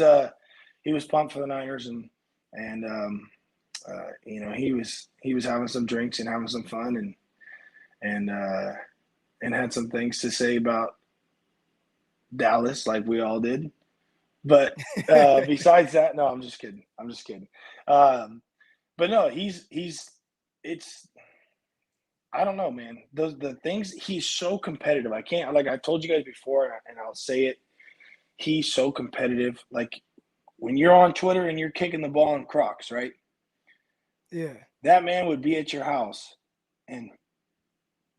pumped for the Niners, and he was having some drinks and having some fun, and had some things to say about Dallas, like we all did. But besides that, no, I'm just kidding. But no, I don't know, man. The things, he's so competitive. I can't, like I told you guys before, and I'll say it. He's so competitive. Like when you're on Twitter and you're kicking the ball in Crocs, right? Yeah. That man would be at your house, and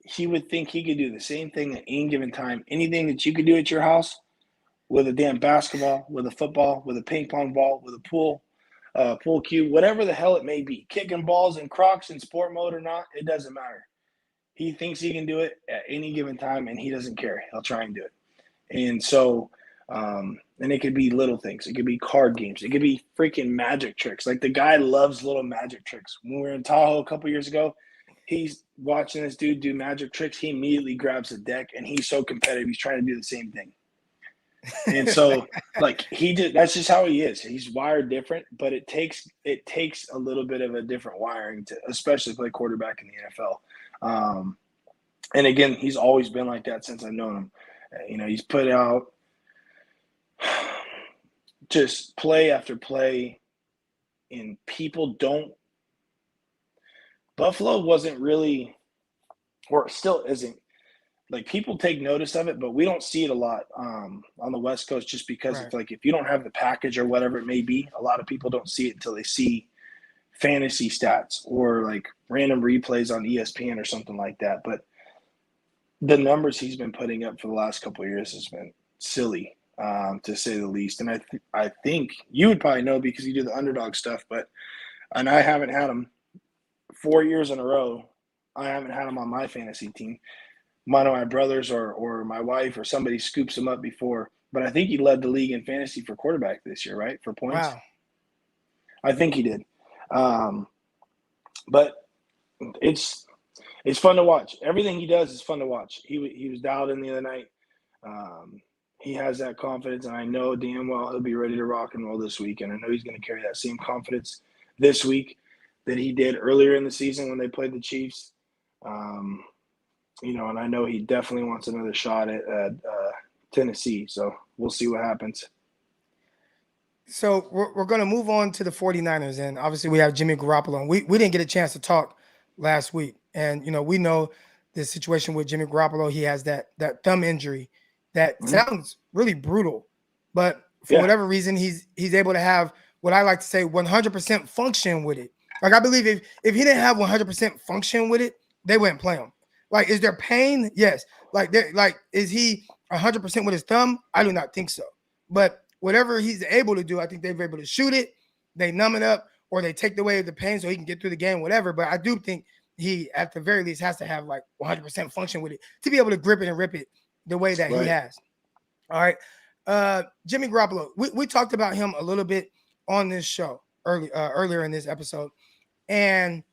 he would think he could do the same thing at any given time. Anything that you could do at your house with a damn basketball, with a football, with a ping pong ball, with a pool cue, whatever the hell it may be, kicking balls in Crocs in sport mode or not, it doesn't matter. He thinks he can do it at any given time, and he doesn't care. He'll try and do it. And so, and it could be little things. It could be card games. It could be freaking magic tricks. Like the guy loves little magic tricks. When we were in Tahoe a couple years ago, he's watching this dude do magic tricks. He immediately grabs a deck, and he's so competitive. He's trying to do the same thing. And so, like, that's just how he is. He's wired different, but it takes a little bit of a different wiring to especially play quarterback in the NFL. And again, he's always been like that since I've known him. He's put out just play after play, and people don't – Buffalo wasn't really – or still isn't. Like, people take notice of it, but we don't see it a lot on the West Coast just because Right. it's like if you don't have the package or whatever it may be, a lot of people don't see it until they see fantasy stats or like random replays on ESPN or something like that. But the numbers he's been putting up for the last couple of years has been silly, to say the least. And I think you would probably know because you do the underdog stuff, and I haven't had him 4 years in a row. I haven't had him on my fantasy team. One of my brothers or my wife or somebody scoops him up before. But I think he led the league in fantasy for quarterback this year, right? For points. Wow. I think he did. But it's fun to watch. Everything he does is fun to watch. He was dialed in the other night. He has that confidence, and I know damn well he'll be ready to rock and roll this week. And I know he's going to carry that same confidence this week that he did earlier in the season when they played the Chiefs. and I know he definitely wants another shot at Tennessee. So we'll see what happens. So we're going to move on to the 49ers, and obviously we have Jimmy Garoppolo. And we didn't get a chance to talk last week, and we know the situation with Jimmy Garoppolo. He has that thumb injury that sounds really brutal, but for whatever reason, he's able to have what I like to say 100% function with it. Like, I believe if he didn't have 100% function with it, they wouldn't play him. Like, is there pain? Yes. Like, is he 100% with his thumb? I do not think so. But whatever he's able to do, I think they're able to shoot it, they numb it up, or they take away the pain so he can get through the game, whatever. But I do think he, at the very least, has to have like 100% function with it to be able to grip it and rip it the way that he has. All right. Jimmy Garoppolo, we talked about him a little bit on this show earlier in this episode. And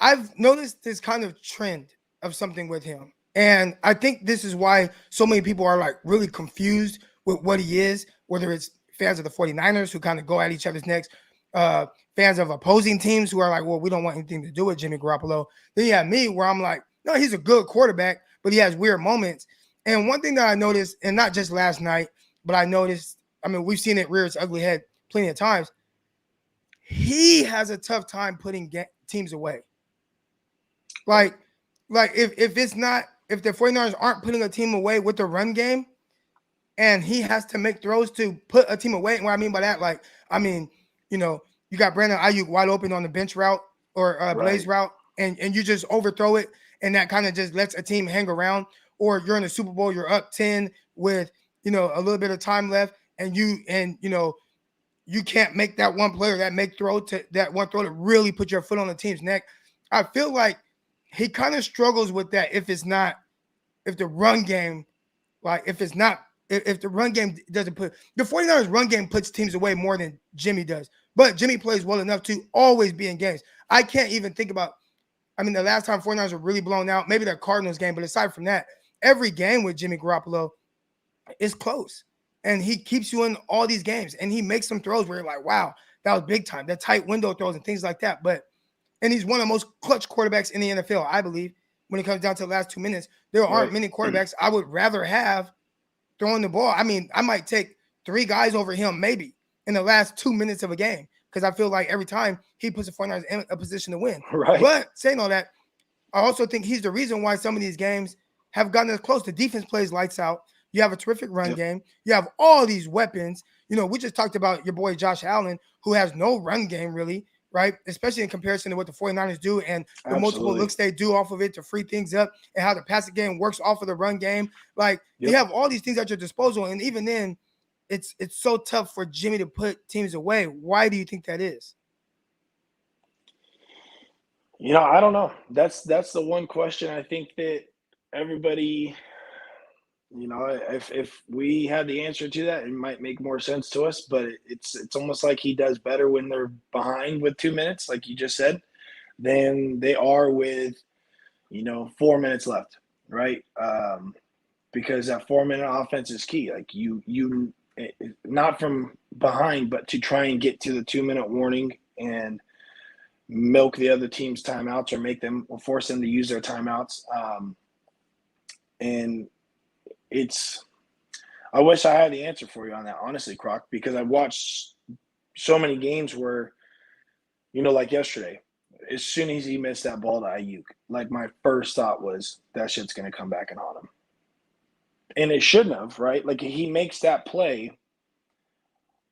I've noticed this kind of trend of something with him. And I think this is why so many people are like really confused with what he is, whether it's fans of the 49ers who kind of go at each other's necks, fans of opposing teams who are like, well, we don't want anything to do with Jimmy Garoppolo. Then you have me where I'm like, no, he's a good quarterback, but he has weird moments. And one thing that I noticed, and not just last night, but I noticed, I mean, we've seen it rear its ugly head plenty of times. He has a tough time putting teams away. Like if the 49ers aren't putting a team away with the run game, and he has to make throws to put a team away. And what I mean by that, you got Brandon Ayuk wide open on the bench route or blaze route, and you just overthrow it, and that kind of just lets a team hang around. Or you're in the Super Bowl, you're up 10 with a little bit of time left, and you can't make that one player that one throw to really put your foot on the team's neck. I feel like he kind of struggles with that if the run game doesn't put the 49ers run game puts teams away more than Jimmy does. But Jimmy plays well enough to always be in games. I can't even think about, the last time 49ers were really blown out, maybe the Cardinals game, but aside from that, every game with Jimmy Garoppolo is close. And he keeps you in all these games, and he makes some throws where you're like, wow, that was big time. That tight window throws and things like that. And he's one of the most clutch quarterbacks in the NFL, I believe, when it comes down to the last 2 minutes. There aren't many quarterbacks I would rather have throwing the ball. I might take 3 guys over him maybe in the last 2 minutes of a game, because I feel like every time he puts the 49ers in a position to win. Right. But saying all that, I also think he's the reason why some of these games have gotten as close. The defense plays lights out. You have a terrific run game. You have all these weapons. We just talked about your boy Josh Allen, who has no run game really, right? Especially in comparison to what the 49ers do and the multiple looks they do off of it to free things up, and how the passing game works off of the run game. You have all these things at your disposal, and even then, it's so tough for Jimmy to put teams away. Why do you think that is? I don't know. That's the one question I think that everybody, if we had the answer to that, it might make more sense to us. But it's almost like he does better when they're behind with 2 minutes, like you just said, than they are with 4 minutes left, right? Because that 4-minute offense is key. Like you not from behind, but to try and get to the 2-minute warning and milk the other team's timeouts, or force them to use their timeouts. And I wish I had the answer for you on that, honestly, Croc, because I watched so many games where, like yesterday, as soon as he missed that ball to Ayuk, like my first thought was that shit's going to come back and haunt him. And it shouldn't have, right? Like he makes that play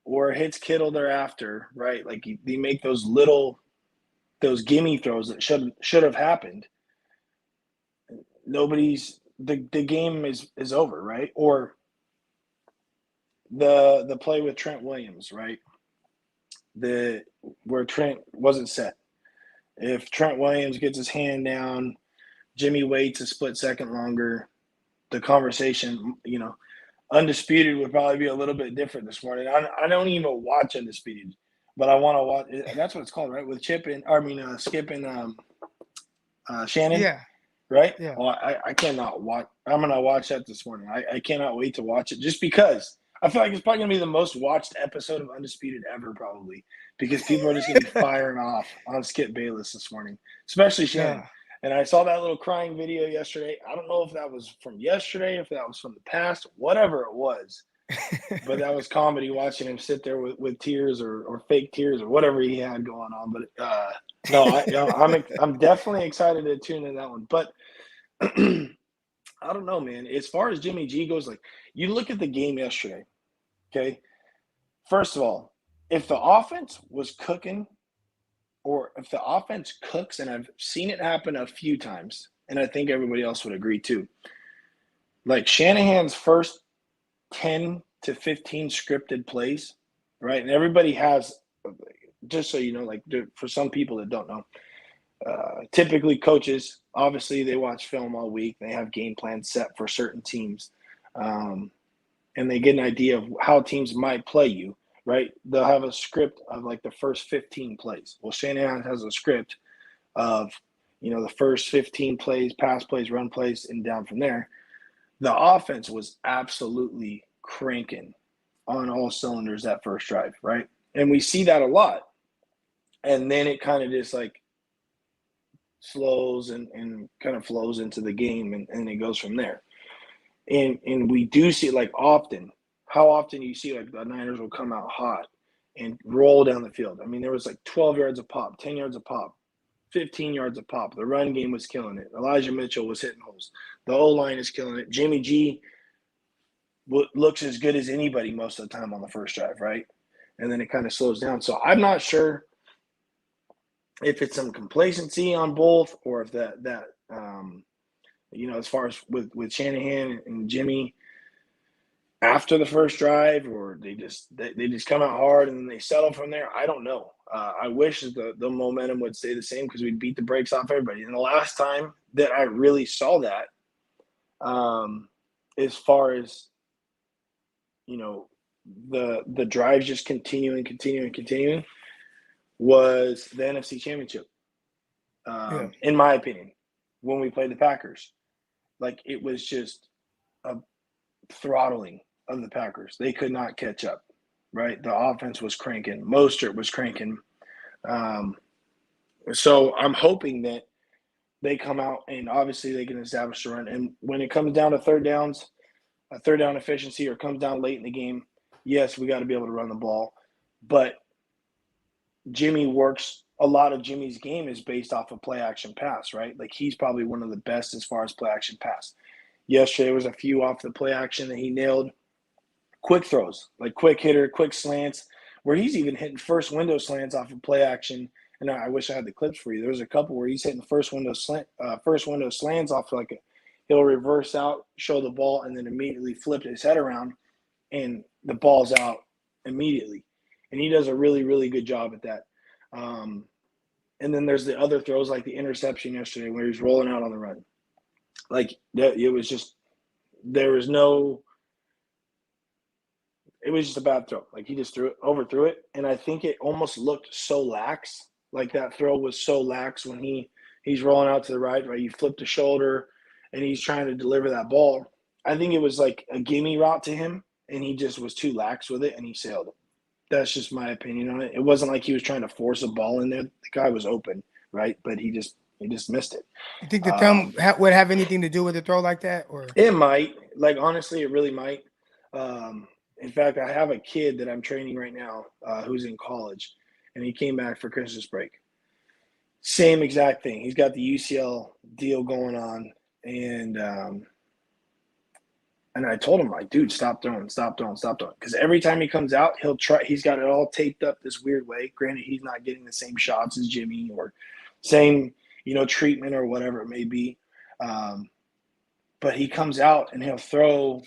or hits Kittle thereafter, right? Like they make those gimme throws that should have happened. The game is over, right? Or the play with Trent Williams, right? Where Trent wasn't set. If Trent Williams gets his hand down, Jimmy waits a split second longer, the conversation, Undisputed would probably be a little bit different this morning. I don't even watch Undisputed, but I want to watch. That's what it's called, right? With Skip and Shannon. Yeah. Right? Yeah. Well, I cannot watch. I'm going to watch that this morning. I cannot wait to watch it, just because I feel like it's probably going to be the most watched episode of Undisputed ever, probably, because people are just going to be firing off on Skip Bayless this morning, especially Shannon. And I saw that little crying video yesterday. I don't know if that was from yesterday, if that was from the past, whatever it was. But that was comedy watching him sit there with tears or fake tears or whatever he had going on. But no, I'm definitely excited to tune in that one. But I don't know, man. As far as Jimmy G goes, like you look at the game yesterday, okay? First of all, if the offense was cooking, or if the offense cooks, and I've seen it happen a few times, and I think everybody else would agree too. Like Shanahan's first 10 to 15 scripted plays, right? And everybody has, just so you know, like for some people that don't know, typically coaches, obviously they watch film all week. They have game plans set for certain teams. And they get an idea of how teams might play you. Right? They'll have a script of like the first 15 plays. Well, Shanahan has a script of, the first 15 plays, pass plays, run plays, and down from there. The offense was absolutely cranking on all cylinders that first drive, right? And we see that a lot. And then it kind of just like slows and kind of flows into the game, and it goes from there. And we do see it like often. How often you see like the Niners will come out hot and roll down the field. I mean, there was like 12 yards a pop, 10 yards a pop, 15 yards a pop. The run game was killing it. Elijah Mitchell was hitting holes. The O-line is killing it. Jimmy G looks as good as anybody most of the time on the first drive, right? And then it kind of slows down. So I'm not sure if it's some complacency on both, or if that as far as with Shanahan and Jimmy – after the first drive, or they just come out hard and then they settle from there. I don't know. I wish the momentum would stay the same, because we'd beat the brakes off everybody. And the last time that I really saw that, as far as the drives just continuing, was the NFC Championship. In my opinion, when we played the Packers, like it was just a throttling of the Packers. They could not catch up, right? The offense was cranking. Mostert was cranking. So I'm hoping that they come out and obviously they can establish the run. And when it comes down to third down efficiency, or comes down late in the game, yes, we got to be able to run the ball. But Jimmy works – a lot of Jimmy's game is based off of play-action pass, right? Like he's probably one of the best as far as play-action pass. Yesterday was a few off the play action that he nailed. Quick throws, like quick hitter, quick slants, where he's even hitting first window slants off of play action. And I wish I had the clips for you. There was a couple where he's hitting first window slants off he'll reverse out, show the ball, and then immediately flip his head around, and the ball's out immediately. And he does a really, really good job at that. And then there's the other throws, like the interception yesterday where he's rolling out on the run. Like it was just it was just a bad throw. Like he just overthrew it. And I think it almost looked so lax. Like that throw was so lax when he's rolling out to the right, you flip the shoulder and he's trying to deliver that ball. I think it was like a gimme route to him, and he just was too lax with it and he sailed it. That's just my opinion on it. It wasn't like he was trying to force a ball in there. The guy was open, right? But he just missed it. You think the thumb would have anything to do with a throw like that? Or it might. Like, honestly, it really might. In fact, I have a kid that I'm training right now who's in college, and he came back for Christmas break. Same exact thing. He's got the UCL deal going on, and I told him, like, dude, stop throwing. Because every time he comes out, he'll try. He's got it all taped up this weird way. Granted, he's not getting the same shots as Jimmy or same, treatment or whatever it may be. But he comes out and he'll throw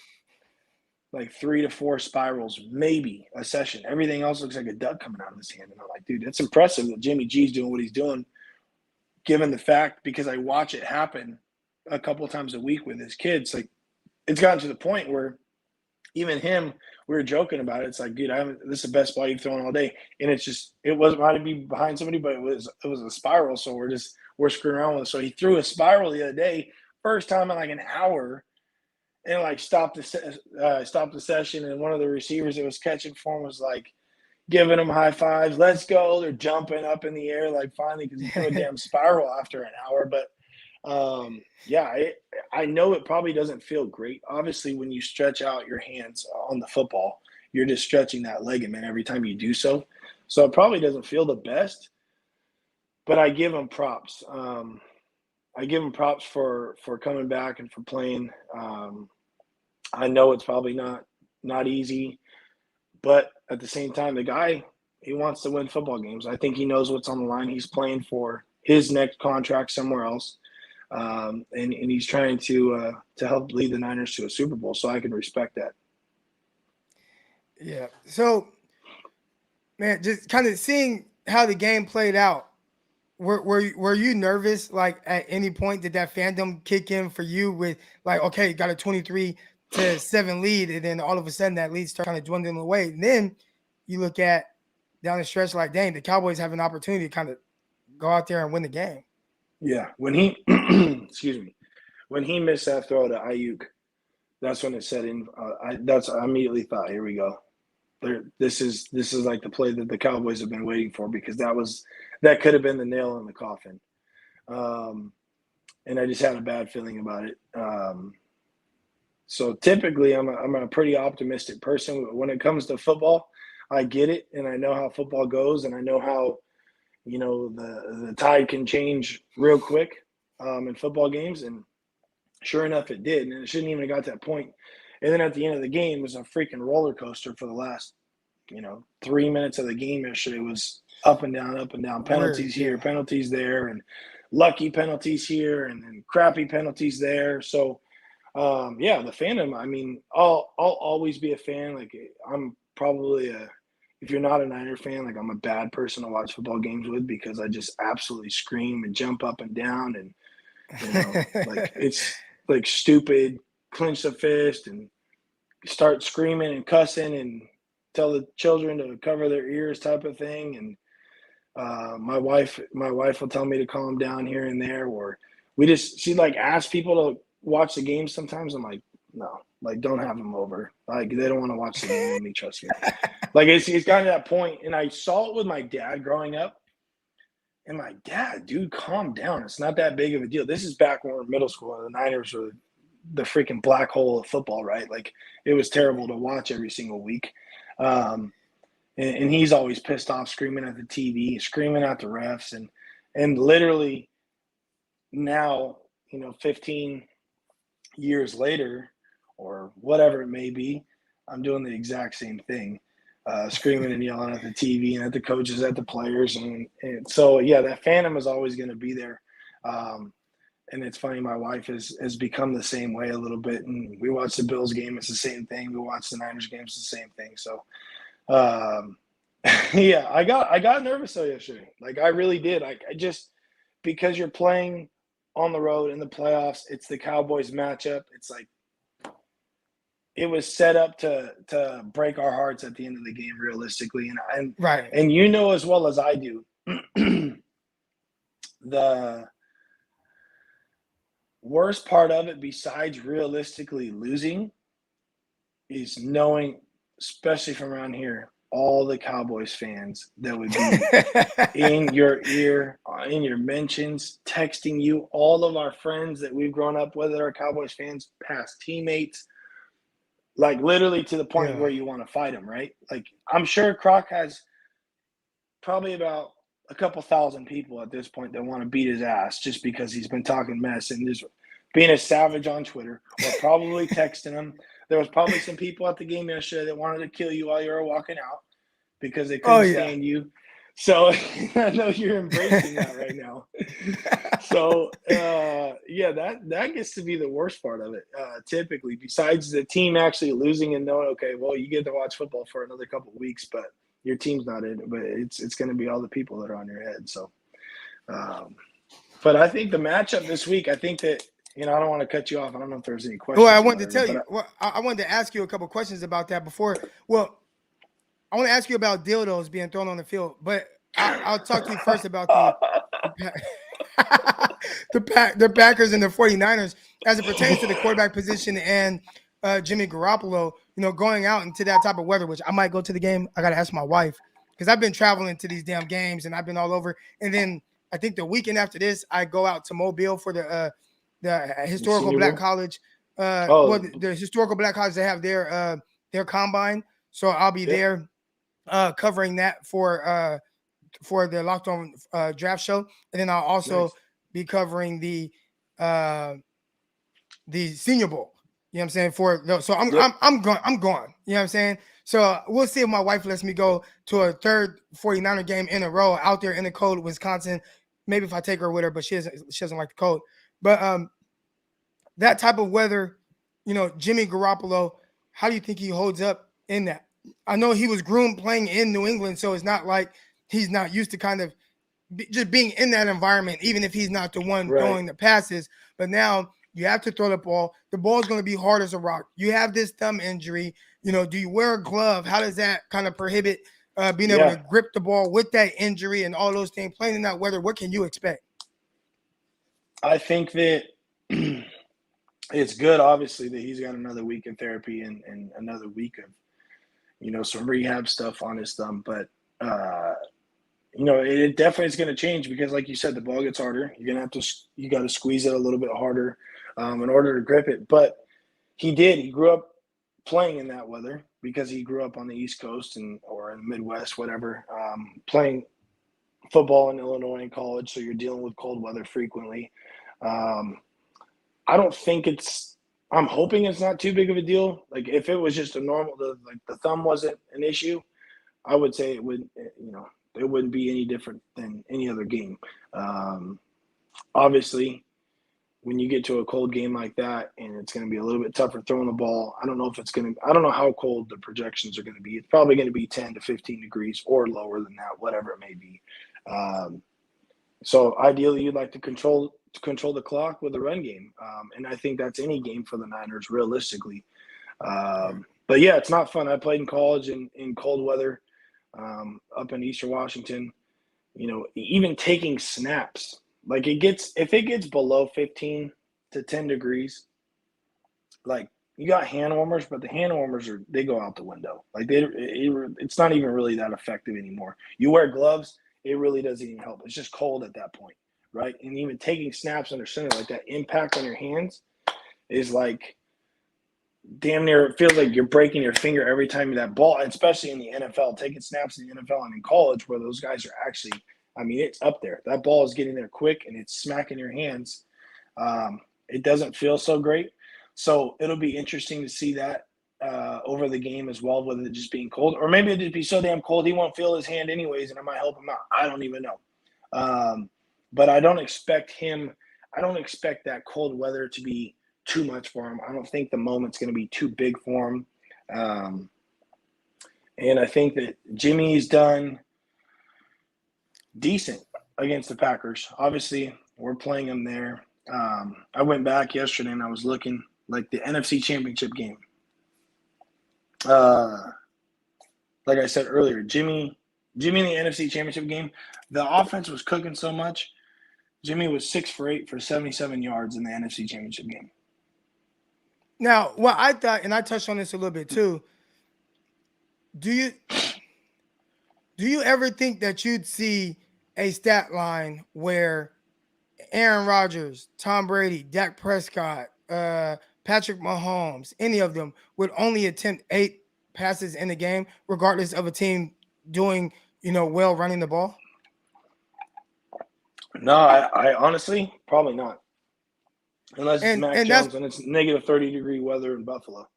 like 3 to 4 spirals, maybe a session. Everything else looks like a duck coming out of his hand. And I'm like, dude, it's impressive that Jimmy G's doing what he's doing, given the fact, because I watch it happen a couple of times a week with his kids. Like, it's gotten to the point where even him, we were joking about it. It's like, dude, this is the best ball you've thrown all day. And it's just, it might be behind somebody, but it was a spiral. So we're screwing around with it. So he threw a spiral the other day, first time in like an hour, and like stopped the session. And one of the receivers that was catching for him was like giving him high fives. Let's go. They're jumping up in the air, like finally, because he threw a damn spiral after an hour. But Yeah, I know it probably doesn't feel great. Obviously, when you stretch out your hands on the football, you're just stretching that ligament every time you do so. So it probably doesn't feel the best, but I give him props. I give him props for coming back and for playing. I know it's probably not easy, but at the same time, the guy, he wants to win football games. I think he knows what's on the line. He's playing for his next contract somewhere else. And he's trying to help lead the Niners to a Super Bowl, so I can respect that. Yeah. So, man, just kind of seeing how the game played out, were you nervous? Like at any point, did that fandom kick in for you with like, okay, got a 23-7 lead, and then all of a sudden that lead starts kind of dwindling away. And then you look at down the stretch, like, dang, the Cowboys have an opportunity to kind of go out there and win the game. Yeah, when he excuse me, when he missed that throw to Ayuk, that's when it set in. I immediately thought, here we go. This is like the play that the Cowboys have been waiting for, because that could have been the nail in the coffin. And I just had a bad feeling about it. So typically I'm a pretty optimistic person. When it comes to football, I get it, and I know how football goes, and I know how, you know, the tide can change real quick in football games. And sure enough, it did. And it shouldn't even have got to that point. And then at the end of the game, it was a freaking roller coaster for the last, 3 minutes of the game yesterday. Was up and down, penalties here, penalties there, and lucky penalties here, and then crappy penalties there. So, yeah, the fandom, I mean, I'll always be a fan. Like, I'm probably if you're not a Niner fan, like, I'm a bad person to watch football games with, because I just absolutely scream and jump up and down, and, like, it's like stupid, clench the fist and start screaming and cussing and tell the children to cover their ears type of thing. And my wife will tell me to calm down here and there, or she like asks people to watch the game sometimes. I'm like, no, like, don't have them over. Like, they don't want to watch the game with me, trust me. Like, it's gotten to that point, and I saw it with my dad growing up. And my dad, dude, calm down. It's not that big of a deal. This is back when we were in middle school, and the Niners were the freaking black hole of football, right? Like, it was terrible to watch every single week. And he's always pissed off, screaming at the TV, screaming at the refs. And literally now, 15 years later, or whatever it may be, I'm doing the exact same thing. Screaming and yelling at the TV and at the coaches, at the players. And so, yeah, that fandom is always going to be there. And it's funny, my wife has become the same way a little bit. And we watch the Bills game, it's the same thing. We watch the Niners game, it's the same thing. So, yeah, I got nervous though yesterday. Like, I really did. I just, because you're playing on the road in the playoffs, it's the Cowboys matchup. It's like, it was set up to break our hearts at the end of the game, realistically. And Right. And as well as I do, the worst part of it, besides realistically losing, is knowing, especially from around here, all the Cowboys fans that would be in your ear, in your mentions, texting you, all of our friends that we've grown up with that are Cowboys fans, past teammates, like, literally to the point where you want to fight them, right? Like, I'm sure Croc has probably about a couple thousand people at this point that want to beat his ass just because he's been talking mess and just being a savage on Twitter, or probably texting him. There was probably some people at the game yesterday that wanted to kill you while you were walking out because they couldn't stand you. So I know you're embracing that right now. So, yeah, that gets to be the worst part of it, typically, besides the team actually losing and knowing, okay, well, you get to watch football for another couple of weeks, but your team's not in it. But it's going to be all the people that are on your head. So, but I think the matchup this week, I think that, I don't want to cut you off. I don't know if there's any questions. Well, I wanted to tell you. Well, I wanted to ask you a couple questions about that before. Well, I want to ask you about dildos being thrown on the field, but I'll talk to you first about the Packers and the 49ers as it pertains to the quarterback position and Jimmy Garoppolo, going out into that type of weather, which I might go to the game. I got to ask my wife because I've been traveling to these damn games and I've been all over. And then I think the weekend after this, I go out to Mobile for the historical Senior Black Bowl? college. Oh. The historical Black college, they have their combine, so I'll be there covering that for the Locked On Draft Show, and then I'll also be covering the Senior Bowl. You know what I'm saying? So I'm going. You know what I'm saying? So we'll see if my wife lets me go to a third 49er game in a row out there in the cold Wisconsin. Maybe if I take her with her, but she doesn't like the cold. But that type of weather, Jimmy Garoppolo, how do you think he holds up in that? I know he was groomed playing in New England, so it's not like he's not used to kind of just being in that environment, even if he's not the one throwing the passes. But now you have to throw the ball. The ball is going to be hard as a rock. You have this thumb injury. Do you wear a glove? How does that kind of prohibit being able to grip the ball with that injury and all those things? Playing in that weather, what can you expect? I think that it's good, obviously, that he's got another week in therapy and another week of, some rehab stuff on his thumb. But, it definitely is going to change because, like you said, the ball gets harder. You got to squeeze it a little bit harder in order to grip it. But he grew up playing in that weather because he grew up on the East Coast or in the Midwest, whatever, playing football in Illinois in college. So you're dealing with cold weather frequently. I don't think I'm hoping it's not too big of a deal. Like if it was just a normal, the thumb wasn't an issue, I would say it wouldn't be any different than any other game. Obviously, when you get to a cold game like that and it's going to be a little bit tougher throwing the ball, I don't know how cold the projections are going to be. It's probably going to be 10 to 15 degrees or lower than that, whatever it may be. So ideally you'd like to control the clock with a run game. And I think that's any game for the Niners realistically. But yeah, it's not fun. I played in college in cold weather up in Eastern Washington, even taking snaps. Like if it gets below 15 to 10 degrees, like you got hand warmers, but the hand warmers they go out the window. Like it's not even really that effective anymore. You wear gloves, it really doesn't even help. It's just cold at that point, right? And even taking snaps under center, like that impact on your hands is like damn near, it feels like you're breaking your finger every time that ball, especially in the NFL, taking snaps in the NFL and in college where those guys are actually, it's up there. That ball is getting there quick and it's smacking your hands. It doesn't feel so great. So it'll be interesting to see that over the game as well, whether it just being cold or maybe it'll just be so damn cold he won't feel his hand anyways and it might help him out. I don't even know. But I don't expect that cold weather to be too much for him. I don't think the moment's going to be too big for him. And I think that Jimmy's done decent against the Packers. Obviously, we're playing them there. I went back yesterday and I was looking like the NFC Championship game. Like I said earlier, Jimmy in the NFC Championship game, the offense was cooking so much. Jimmy was 6 for 8 for 77 yards in the NFC Championship game. Now, what I thought, and I touched on this a little bit too, do you ever think that you'd see a stat line where Aaron Rodgers, Tom Brady, Dak Prescott, Patrick Mahomes, any of them would only attempt 8 passes in the game, regardless of a team doing, well running the ball? No, I honestly probably not. Unless it's Mac Jones and it's negative 30-degree weather in Buffalo.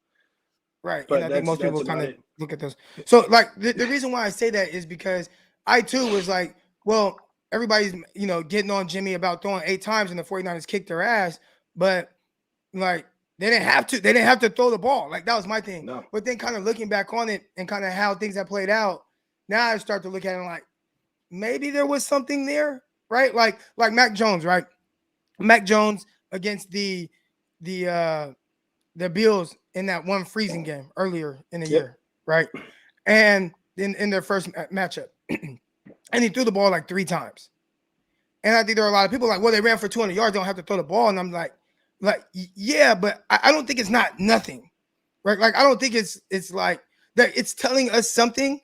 Right. But and I think most people kind of look at those. So, like, the reason why I say that is because I, too, was like, well, everybody's, getting on Jimmy about throwing 8 times and the 49ers kicked their ass. But, like, they didn't have to. They didn't have to throw the ball. Like, that was my thing. No. But then kind of looking back on it and kind of how things have played out, now I start to look at it like, maybe there was something there, right? Like Mac Jones, right? Mac Jones against the Bills in that one freezing game earlier in the year, right? And then in their first matchup, and he threw the ball like 3 times. And I think there are a lot of people like, well, they ran for 200 yards, don't have to throw the ball. And I'm like, yeah, but I don't think it's not nothing, right? Like, I don't think it's like that. It's telling us something,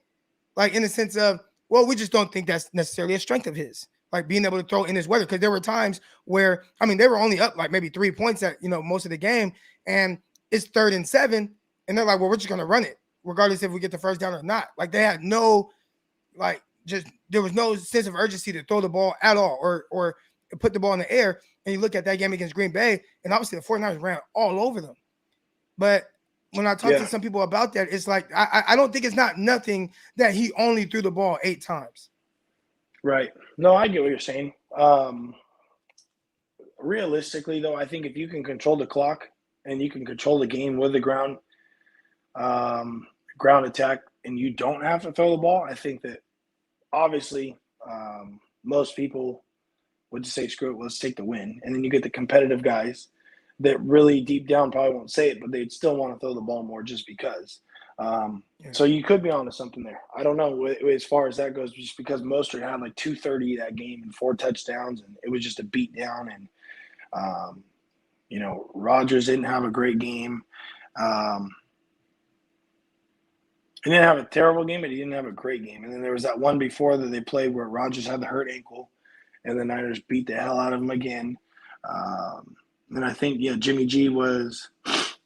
like in the sense of, well, we just don't think that's necessarily a strength of his. like being able to throw in this weather. Because there were times where, I mean, they were only up like maybe 3 points at, most of the game, and it's 3rd and 7, and they're like, well, we're just going to run it regardless if we get the first down or not. Like they had no, like there was no sense of urgency to throw the ball at all or put the ball in the air. And you look at that game against Green Bay, and obviously the 49ers ran all over them. But when I talk to some people about that, it's like I don't think it's not nothing that he only threw the ball 8 times. Right. No, I get what you're saying. Realistically, though, I think if you can control the clock and you can control the game with the ground attack, and you don't have to throw the ball, I think that obviously most people would just say, screw it, let's take the win. And then you get the competitive guys that really deep down probably won't say it, but they'd still want to throw the ball more just because. So you could be onto something there. I don't know as far as that goes, just because Mostert had like 230 that game and 4 touchdowns, and it was just a beat down. And, Rodgers didn't have a great game. He didn't have a terrible game, but he didn't have a great game. And then there was that one before that they played where Rodgers had the hurt ankle, and the Niners beat the hell out of him again. And I think, Jimmy G was it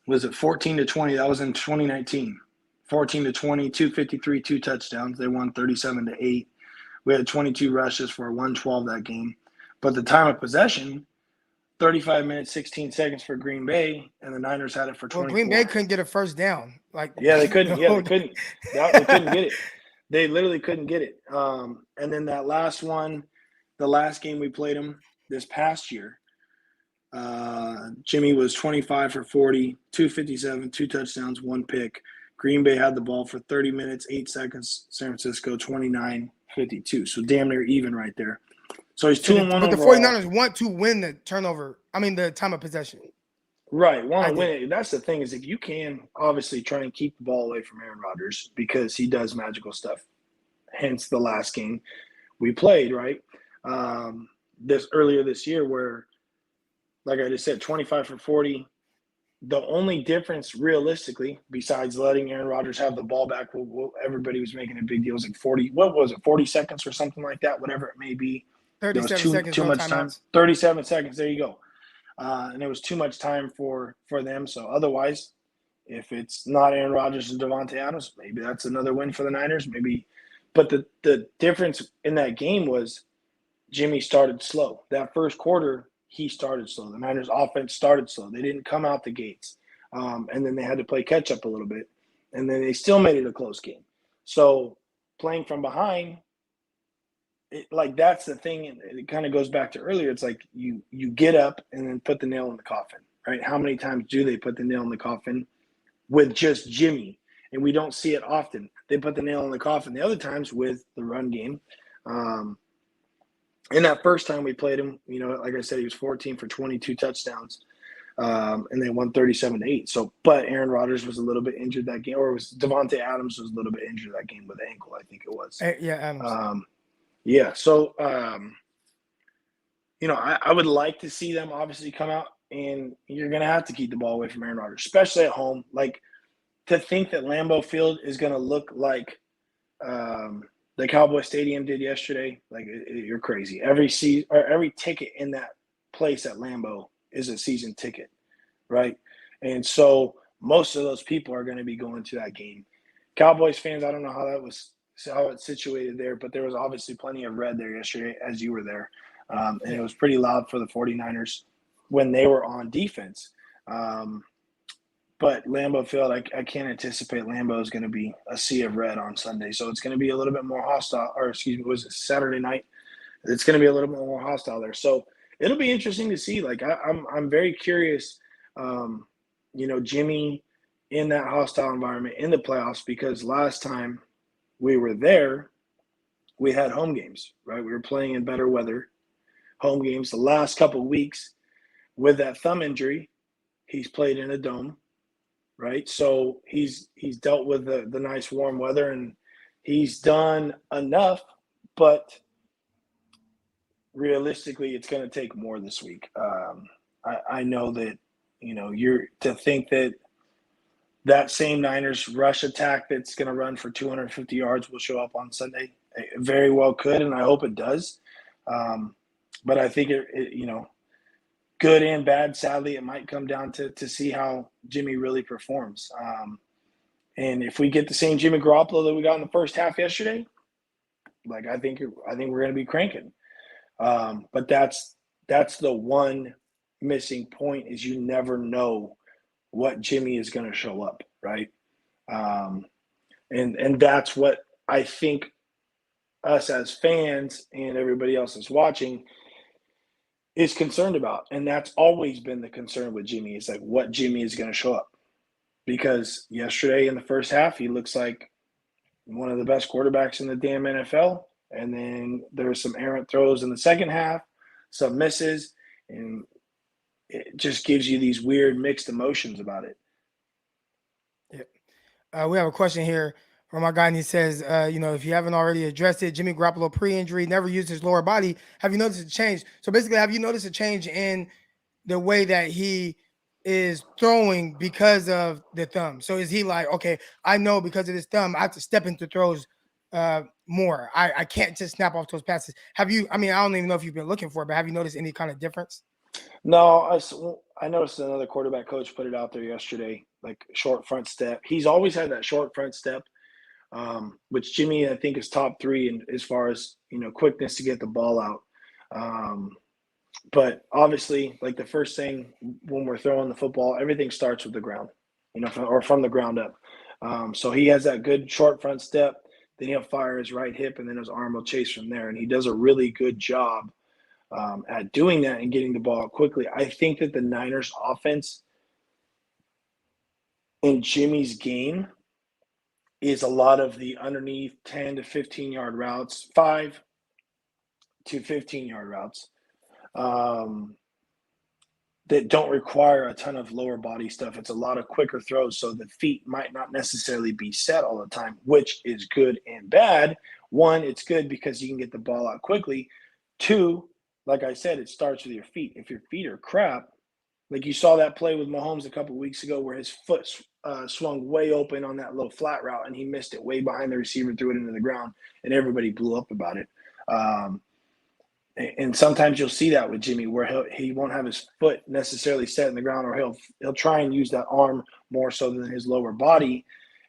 14-20? That was in 2019. 14-20, 253, 2 touchdowns. They won 37-8. We had 22 rushes for 112 that game. But the time of possession, 35 minutes, 16 seconds for Green Bay, and the Niners had it for 24. Well, Green Bay couldn't get a first down. They couldn't. They couldn't. They couldn't get it. They literally couldn't get it. And then that last one, the last game we played them this past year, Jimmy was 25 for 40, 257, 2 touchdowns, 1 pick. Green Bay had the ball for 30 minutes, 8 seconds. San Francisco 29-52. So damn near even right there. So he's 2-1 But the overall. 49ers want to win the the time of possession. Right, want to win it. That's the thing, is if you can obviously try and keep the ball away from Aaron Rodgers, because he does magical stuff. Hence the last game we played, right? Earlier this year, where, like I just said, 25 for 40. The only difference realistically, besides letting Aaron Rodgers have the ball back, everybody was making a big deal. It was like 40 seconds or something like that, whatever it may be. 37 seconds, too no much timeouts. time. 37 seconds, there you go. And it was too much time for them. So otherwise, if it's not Aaron Rodgers and Davante Adams, maybe that's another win for the Niners. Maybe, but the difference in that game was Jimmy started slow. That first quarter, he started slow. The Niners offense started slow. They didn't come out the gates. And then they had to play catch up a little bit. And then they still made it a close game. So playing from behind, that's the thing. It kind of goes back to earlier. It's like you get up and then put the nail in the coffin, right? How many times do they put the nail in the coffin with just Jimmy? And we don't see it often. They put the nail in the coffin the other times with the run game. And that first time we played him, like I said, he was 14 for 22 touchdowns, and they won 37-8. So, but Aaron Rodgers was a little bit injured that game, or it was Davante Adams was a little bit injured that game with the ankle, I think it was. Yeah, Adams. So, I would like to see them obviously come out, and you're going to have to keep the ball away from Aaron Rodgers, especially at home. Like, to think that Lambeau Field is going to look like the Cowboys Stadium did yesterday, like, you're crazy. Every ticket in that place at Lambeau is a season ticket, right? And so most of those people are going to be going to that game. Cowboys fans, I don't know how it's situated there, but there was obviously plenty of red there yesterday as you were there. And it was pretty loud for the 49ers when they were on defense. But Lambeau Field, I can't anticipate Lambeau is going to be a sea of red on Sunday. So it's going to be a little bit more hostile, or excuse me, was it Saturday night? It's going to be a little bit more hostile there. So it'll be interesting to see. Like, I'm very curious, Jimmy in that hostile environment in the playoffs, because last time we were there, we had home games, right? We were playing in better weather, home games. The last couple of weeks with that thumb injury, he's played in a dome. Right, so he's dealt with the nice warm weather, and he's done enough. But realistically, it's going to take more this week. I know that you're to think that same Niners rush attack that's going to run for 250 yards will show up on Sunday. It very well could, and I hope it does. But I think good and bad, sadly, it might come down to see how Jimmy really performs. And if we get the same Jimmy Garoppolo that we got in the first half yesterday, like I think we're going to be cranking. But that's the one missing point is you never know what Jimmy is going to show up, right? And that's what I think us as fans and everybody else is watching is concerned about. And that's always been the concern with Jimmy, is like what Jimmy is going to show up. Because yesterday in the first half, he looks like one of the best quarterbacks in the damn NFL. And then there were some errant throws in the second half, some misses, and it just gives you these weird mixed emotions about it. Yeah. We have a question here from our guy, and he says, if you haven't already addressed it, Jimmy Garoppolo pre-injury, never used his lower body. Have you noticed a change? So basically, have you noticed a change in the way that he is throwing because of the thumb? So is he like, okay, I know because of this thumb, I have to step into throws more. I can't just snap off those passes. Have you, I don't even know if you've been looking for it, but have you noticed any kind of difference? No, I noticed another quarterback coach put it out there yesterday, like short front step. He's always had that short front step, which Jimmy, I think, is top 3 in as far as, quickness to get the ball out. But obviously, like the first thing when we're throwing the football, everything starts with the ground, or from the ground up. So he has that good short front step. Then he'll fire his right hip, and then his arm will chase from there. And he does a really good job at doing that and getting the ball out quickly. I think that the Niners offense in Jimmy's game is a lot of the underneath 10 to 15-yard routes, 5 to 15-yard routes that don't require a ton of lower body stuff. It's a lot of quicker throws, so the feet might not necessarily be set all the time, which is good and bad. One, it's good because you can get the ball out quickly. Two, like I said, it starts with your feet. If your feet are crap, like you saw that play with Mahomes a couple of weeks ago where his foot swung way open on that little flat route and he missed it way behind the receiver, threw it into the ground, and everybody blew up about it. And sometimes you'll see that with Jimmy where he won't have his foot necessarily set in the ground, or he'll try and use that arm more so than his lower body.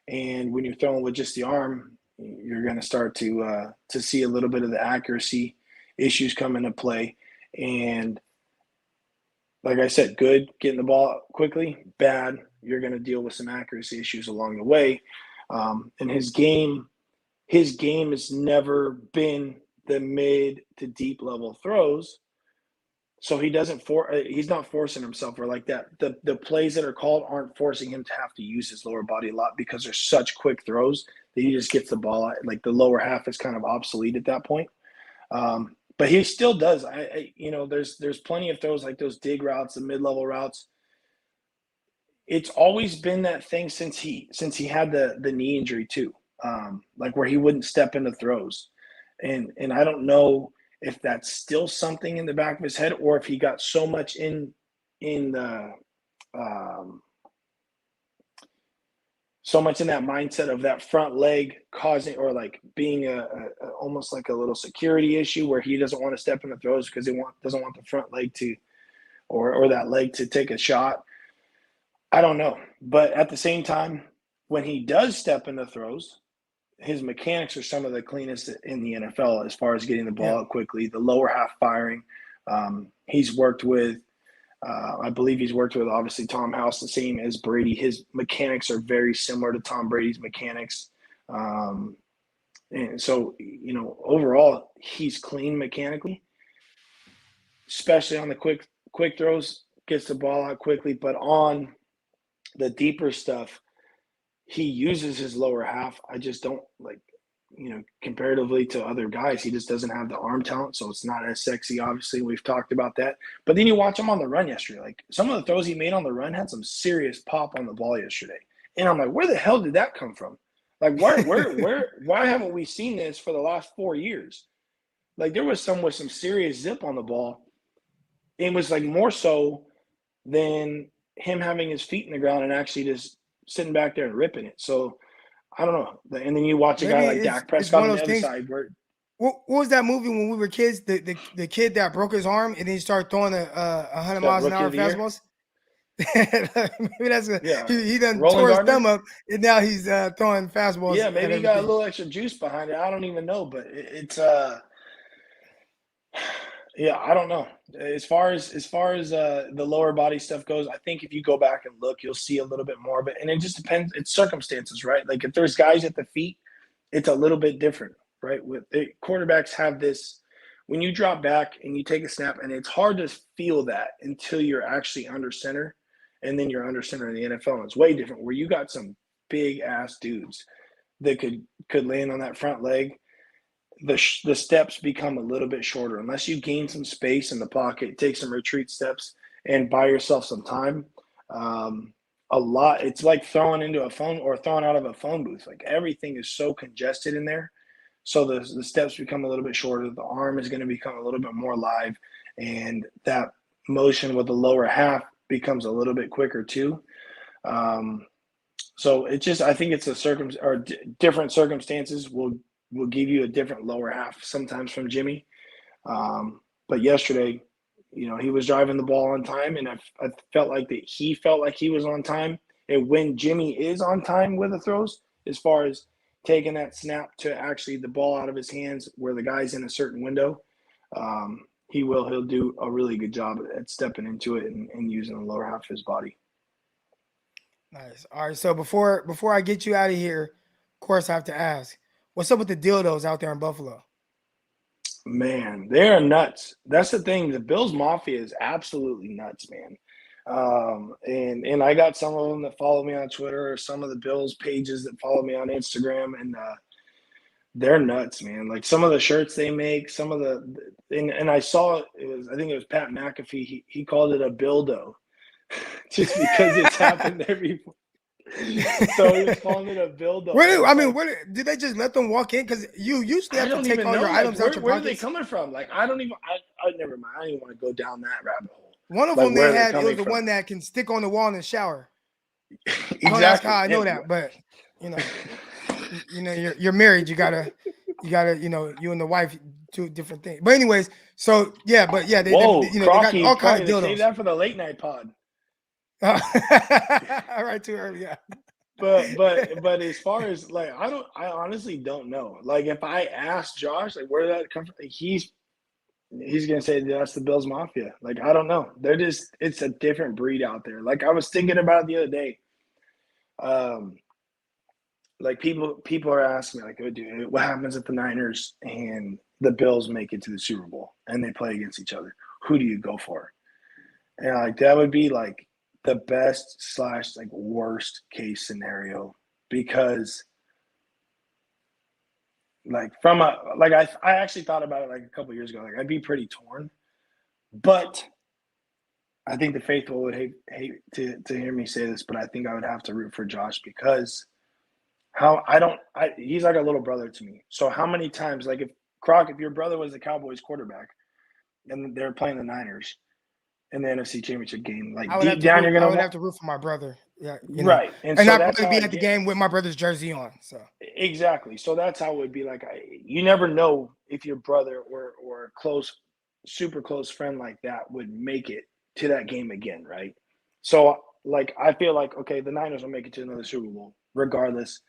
And when you're throwing with just the arm, you're going to start to see a little bit of the accuracy issues come into play. And like I said, good getting the ball out quickly, bad, you're going to deal with some accuracy issues along the way. And his game has never been the mid to deep level throws. So he's not forcing himself or like that. The plays that are called aren't forcing him to have to use his lower body a lot because there's such quick throws that he just gets the ball out. Like the lower half is kind of obsolete at that point. But he still does. There's plenty of throws like those dig routes, the mid-level routes. It's always been that thing since he had the knee injury too, like where he wouldn't step into throws, and I don't know if that's still something in the back of his head or if he got so much in the so much in that mindset of that front leg causing or like being a almost like a little security issue where he doesn't want to step into throws because he doesn't want the front leg to or that leg to take a shot. I don't know. But at the same time, when he does step into throws, his mechanics are some of the cleanest in the NFL as far as getting the ball out quickly, the lower half firing. He's worked with I believe he's worked with, obviously, Tom House, the same as Brady. His mechanics are very similar to Tom Brady's mechanics. And so, overall, he's clean mechanically, especially on the quick throws, gets the ball out quickly. But on the deeper stuff, he uses his lower half. I just don't comparatively to other guys, he just doesn't have the arm talent, so it's not as sexy. Obviously, we've talked about that. But then you watch him on the run yesterday. Like some of the throws he made on the run had some serious pop on the ball yesterday, and I'm like, where the hell did that come from? Like, why haven't we seen this for the last 4 years? Like there was some with some serious zip on the ball. It was like more so than him having his feet in the ground and actually just sitting back there and ripping it. So I don't know. And then you watch a guy Maybe like it's Dak Prescott one on of the those other things. side where What was that movie when we were kids? The kid that broke his arm and then he started throwing 100 miles an Rookie hour of the Year? fastballs. Maybe that's Yeah. he done Roland tore his Gardner? thumb up and now he's throwing fastballs. Yeah, at maybe he got a everything. little extra juice behind it. I don't even know, but it's yeah, I don't know. As far as the lower body stuff goes, I think if you go back and look, you'll see a little bit more of it. And it just depends. It's circumstances, right? Like if there's guys at the feet, it's a little bit different, right? With the quarterbacks have this when you drop back and you take a snap, and it's hard to feel that until you're actually under center, and then you're under center in the NFL. And it's way different where you got some big ass dudes that could land on that front leg. The steps become a little bit shorter unless you gain some space in the pocket, take some retreat steps, and buy yourself some time. A lot. It's like throwing into a phone or throwing out of a phone booth. Like everything is so congested in there. So the steps become a little bit shorter. The arm is going to become a little bit more live, and that motion with the lower half becomes a little bit quicker too. So it just, I think it's different circumstances will give you a different lower half sometimes from Jimmy. But yesterday, he was driving the ball on time, and I felt like that he felt like he was on time. And when Jimmy is on time with the throws, as far as taking that snap to actually the ball out of his hands where the guy's in a certain window, he'll do a really good job at stepping into it and using the lower half of his body. Nice. All right. So before I get you out of here, of course I have to ask, what's up with the dildos out there in Buffalo? Man, they are nuts. That's the thing. The Bills Mafia is absolutely nuts, man. And I got some of them that follow me on Twitter, or some of the Bills pages that follow me on Instagram, and they're nuts, man. Like some of the shirts they make, some of and I saw I think it was Pat McAfee. He called it a Bildo, just because it's happened every. So he was calling it a Bildo. Where did they just let them walk in? Because you usually have to take all your items out your where pockets. are they coming from? Like I never mind. I don't even want to go down that rabbit hole. One of them they had, it was the one that can stick on the wall in the shower. Exactly. Don't ask how I know that, but you're married. You gotta, you and the wife do different things. But anyways, so they Crocky, got all kinds of dildos. Save that for the late night pod. All right, too early, yeah. But as far as like, I honestly don't know. Like if I ask Josh, like where did that come from, he's gonna say that's the Bills Mafia. Like I don't know. It's a different breed out there. Like I was thinking about it the other day. Like people are asking me like, oh, dude, what happens if the Niners and the Bills make it to the Super Bowl and they play against each other? Who do you go for? And like that would be like the best / like worst case scenario, because like I actually thought about it like a couple years ago. Like I'd be pretty torn, but I think the faithful would hate to hear me say this, but I think I would have to root for Josh, because he's like a little brother to me. So how many times, like if your brother was the Cowboys quarterback and they're playing the Niners in the NFC Championship game, like deep down you're gonna have to root for my brother. Yeah, right. And so I'd probably be at the game with my brother's jersey on. So exactly. So that's how it would be. Like you never know if your brother or a super close friend like that would make it to that game again, right? So like I feel like, okay, the Niners will make it to another Super Bowl regardless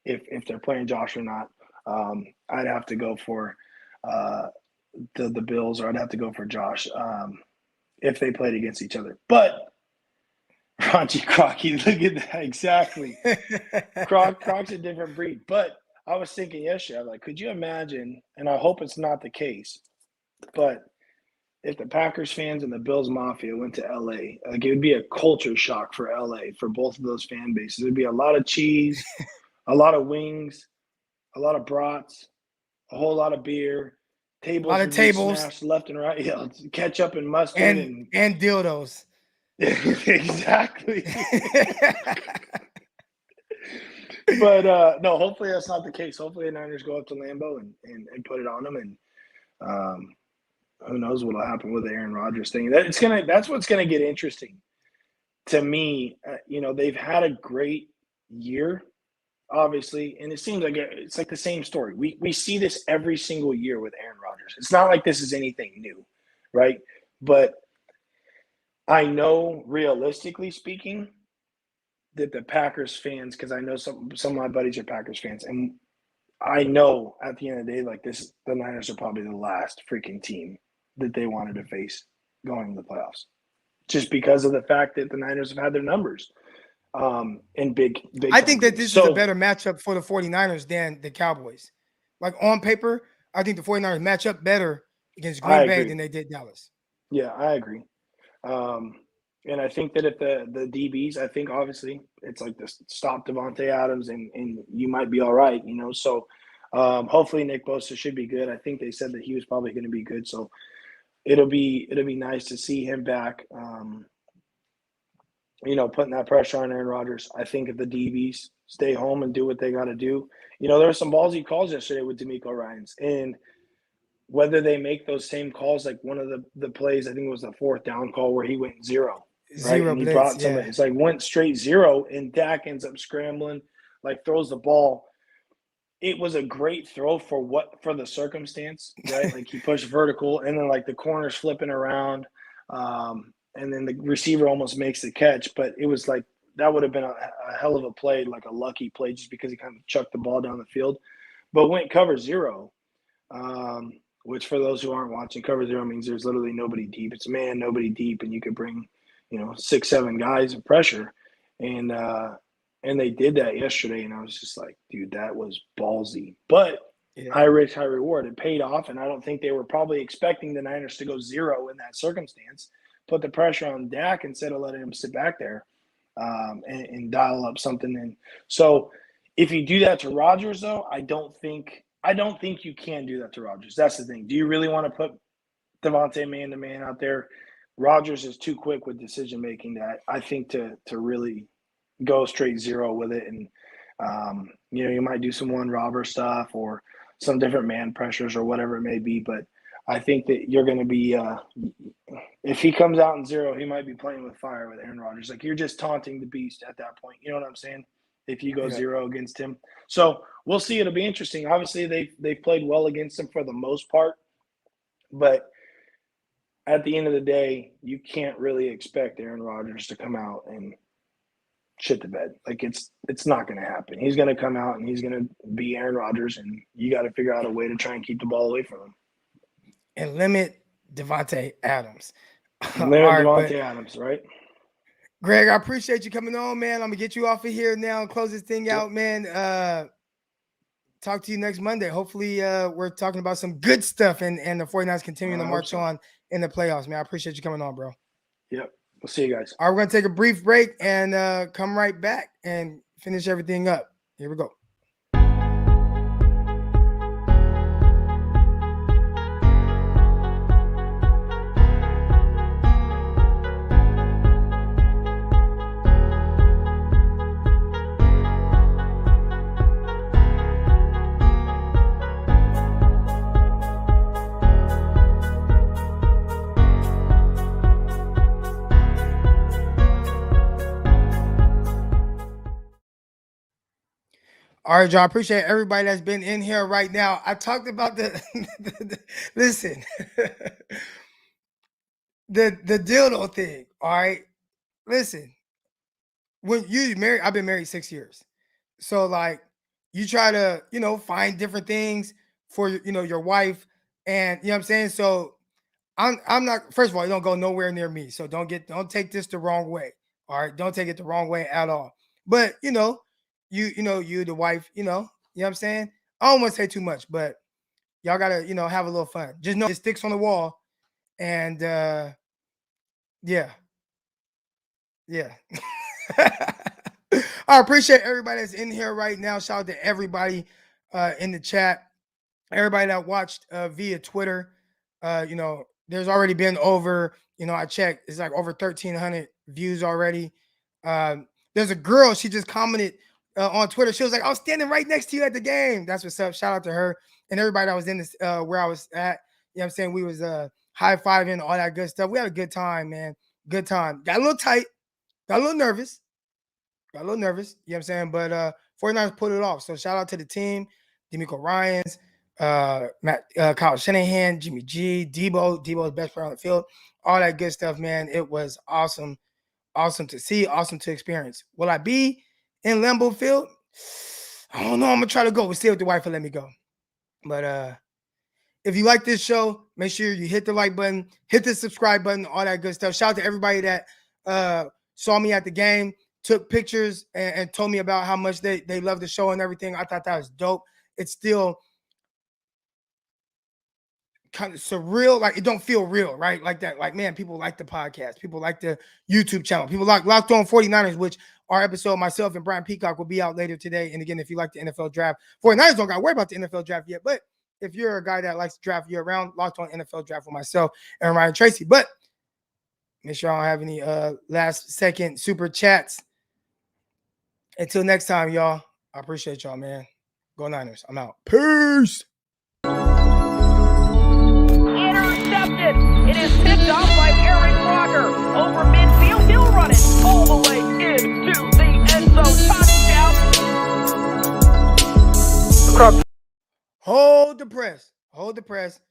if they're playing Josh or not. I'd have to go for the Bills, or I'd have to go for Josh if they played against each other. But Raunchy Crocky, look at that. Exactly. Croc's a different breed. But I was thinking yesterday, like, could you imagine, and I hope it's not the case, but if the Packers fans and the Bills Mafia went to LA, like it would be a culture shock for LA, for both of those fan bases. There'd be a lot of cheese, a lot of wings, a lot of brats, a whole lot of beer, tables, a lot of tables smashed left and right, ketchup and mustard and dildos. Exactly. But no, hopefully that's not the case. Hopefully the Niners go up to Lambeau and put it on them, and who knows what'll happen with the Aaron Rodgers thing. That's what's gonna get interesting to me. They've had a great year, obviously, and it seems like it's like the same story. We see this every single year with Aaron Rodgers. It's not like this is anything new, right? But I know, realistically speaking, that the Packers fans, because I know some of my buddies are Packers fans, and I know at the end of the day, like this, the Niners are probably the last freaking team that they wanted to face going to the playoffs, just because of the fact that the Niners have had their numbers in big. I think that games. this is a better matchup for the 49ers than the Cowboys. Like on paper, I think the 49ers match up better against Green Bay than they did Dallas. Yeah, I agree. And I think that if the DBs, I think obviously it's like this stop Devontae Adams and you might be all right, you know. So hopefully Nick Bosa should be good. I think they said that he was probably going to be good. So it'll be nice to see him back. You know, putting that pressure on Aaron Rodgers. I think if the DBs stay home and do what they got to do, you know, there were some ballsy calls yesterday with DeMeco Ryans, and whether they make those same calls, like one of the plays, I think it was the 4th down call where he went zero. Right? And he brought somebody. It's like went straight zero, and Dak ends up scrambling, like throws the ball. It was a great throw for the circumstance, right? Like he pushed vertical, and then like the corner's flipping around, and then the receiver almost makes the catch. But it was like that would have been a hell of a play, like a lucky play, just because he kind of chucked the ball down the field. But went cover zero, which for those who aren't watching, cover zero means there's literally nobody deep. It's man, nobody deep, and you could bring, you know, 6-7 guys of pressure, and they did that yesterday, and I was just like, dude, that was ballsy. But high risk, high reward. It paid off, and I don't think they were probably expecting the Niners to go zero in that circumstance. Put the pressure on Dak instead of letting him sit back there and dial up something. And so, if you do that to Rodgers, though, I don't think you can do that to Rodgers. That's the thing. Do you really want to put Devontae man-to-man out there? Rodgers is too quick with decision making that I think to really go straight zero with it, and you know, you might do some one robber stuff or some different man pressures or whatever it may be, but I think that you're going to be if he comes out in zero, he might be playing with fire with Aaron Rodgers. Like, you're just taunting the beast at that point. You know what I'm saying? If you go zero against him. So we'll see. It'll be interesting. Obviously, they've played well against him for the most part, but at the end of the day, you can't really expect Aaron Rodgers to come out and shit the bed. Like, it's not going to happen. He's going to come out and he's going to be Aaron Rodgers, and you got to figure out a way to try and keep the ball away from him. And limit Devontae Adams. Adams, right? Greg, I appreciate you coming on, man. I'm going to get you off of here now and close this thing out, man. Talk to you next Monday. Hopefully, we're talking about some good stuff and the 49ers continuing to march on in the playoffs, man. I appreciate you coming on, bro. Yep. We'll see you guys. All right, we're going to take a brief break and come right back and finish everything up. Here we go. All right, y'all. I appreciate everybody that's been in here right now. I talked about listen, the dildo thing. All right, listen. When you married, I've been married 6 years, so like you try to find different things for your wife, and you know what I'm saying. So I'm not. First of all, you don't go nowhere near me, so don't take this the wrong way. All right, don't take it the wrong way at all. But you the wife, you know what I'm saying? I don't want to say too much, but y'all gotta, have a little fun. Just know it sticks on the wall. And yeah. I appreciate everybody that's in here right now. Shout out to everybody in the chat. Everybody that watched via Twitter. There's already been over, I checked, it's like over 1,300 views already. There's a girl, she just commented on Twitter. She was like, I was standing right next to you at the game. That's what's up. Shout out to her and everybody that was in this where I was at. You know what I'm saying? We was high-fiving, all that good stuff. We had a good time, man. Good time. Got a little tight. Got a little nervous. Got a little nervous, you know what I'm saying? But 49ers pulled it off. So shout out to the team, DeMeco Ryans, Kyle Shanahan, Jimmy G, Debo's best player on the field, all that good stuff, man. It was awesome. Awesome to see, awesome to experience. Will I be in Lambeau Field? I don't know. I'm going to try to go. We'll see if the wife will let me go. But if you like this show, make sure you hit the like button, hit the subscribe button, all that good stuff. Shout out to everybody that saw me at the game, took pictures, and told me about how much they love the show and everything. I thought that was dope. It's still kind of surreal, like it don't feel real, right? Like that, like, man, people like the podcast, people like the YouTube channel, people like Locked On 49ers, which our episode, myself and Brian Peacock, will be out later today. And again, if you like the NFL draft, 49ers don't got to worry about the NFL draft yet, but if you're a guy that likes to draft year round, Locked On NFL draft with myself and Ryan Tracy. But make sure I don't have any last second super chats. Until next time, y'all, I appreciate y'all, man. Go Niners. I'm out. Peace. Intercepted. It is picked off by Aaron Rodgers. Over midfield, he'll run it all the way into the end zone. Touchdown. Hold the press. Hold the press.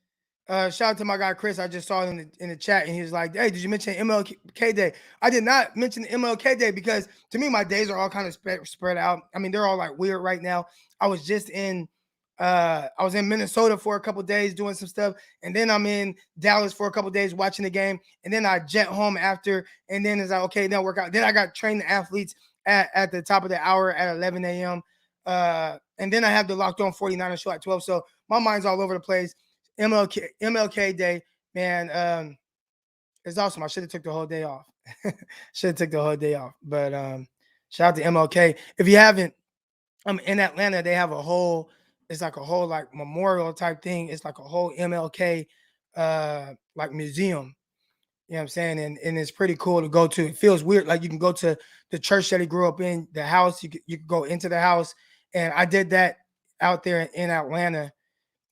Shout out to my guy Chris. I just saw him in the chat, and he was like, "Hey, did you mention MLK Day?" I did not mention MLK Day because to me, my days are all kind of spread out. I mean, they're all like weird right now. I was just in Minnesota for a couple of days doing some stuff, and then I'm in Dallas for a couple of days watching the game, and then I jet home after, and then it's like, okay, now work out. Then I got trained the athletes at the top of the hour at 11 a.m. And then I have the Locked On 49ers show at 12. So my mind's all over the place. MLK Day, man, it's awesome. I should have took the whole day off. But shout out to MLK. If you haven't, in Atlanta, they have it's like a whole like memorial type thing. It's like a whole MLK like museum. You know what I'm saying? And it's pretty cool to go to. It feels weird. Like you can go to the church that he grew up in, the house. You could go into the house. And I did that out there in Atlanta.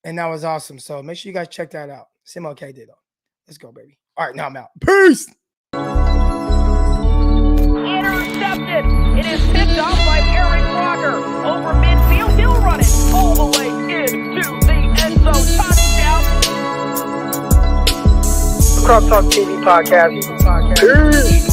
And that was awesome. So make sure you guys check that out. It's MLK Day, though. Let's go, baby. All right, now I'm out. Peace. Intercepted. It is picked off by Aaron Rodgers. Over midfield, he'll run it all the way into the end zone. Touchdown. Crop Talk TV podcast. Peace.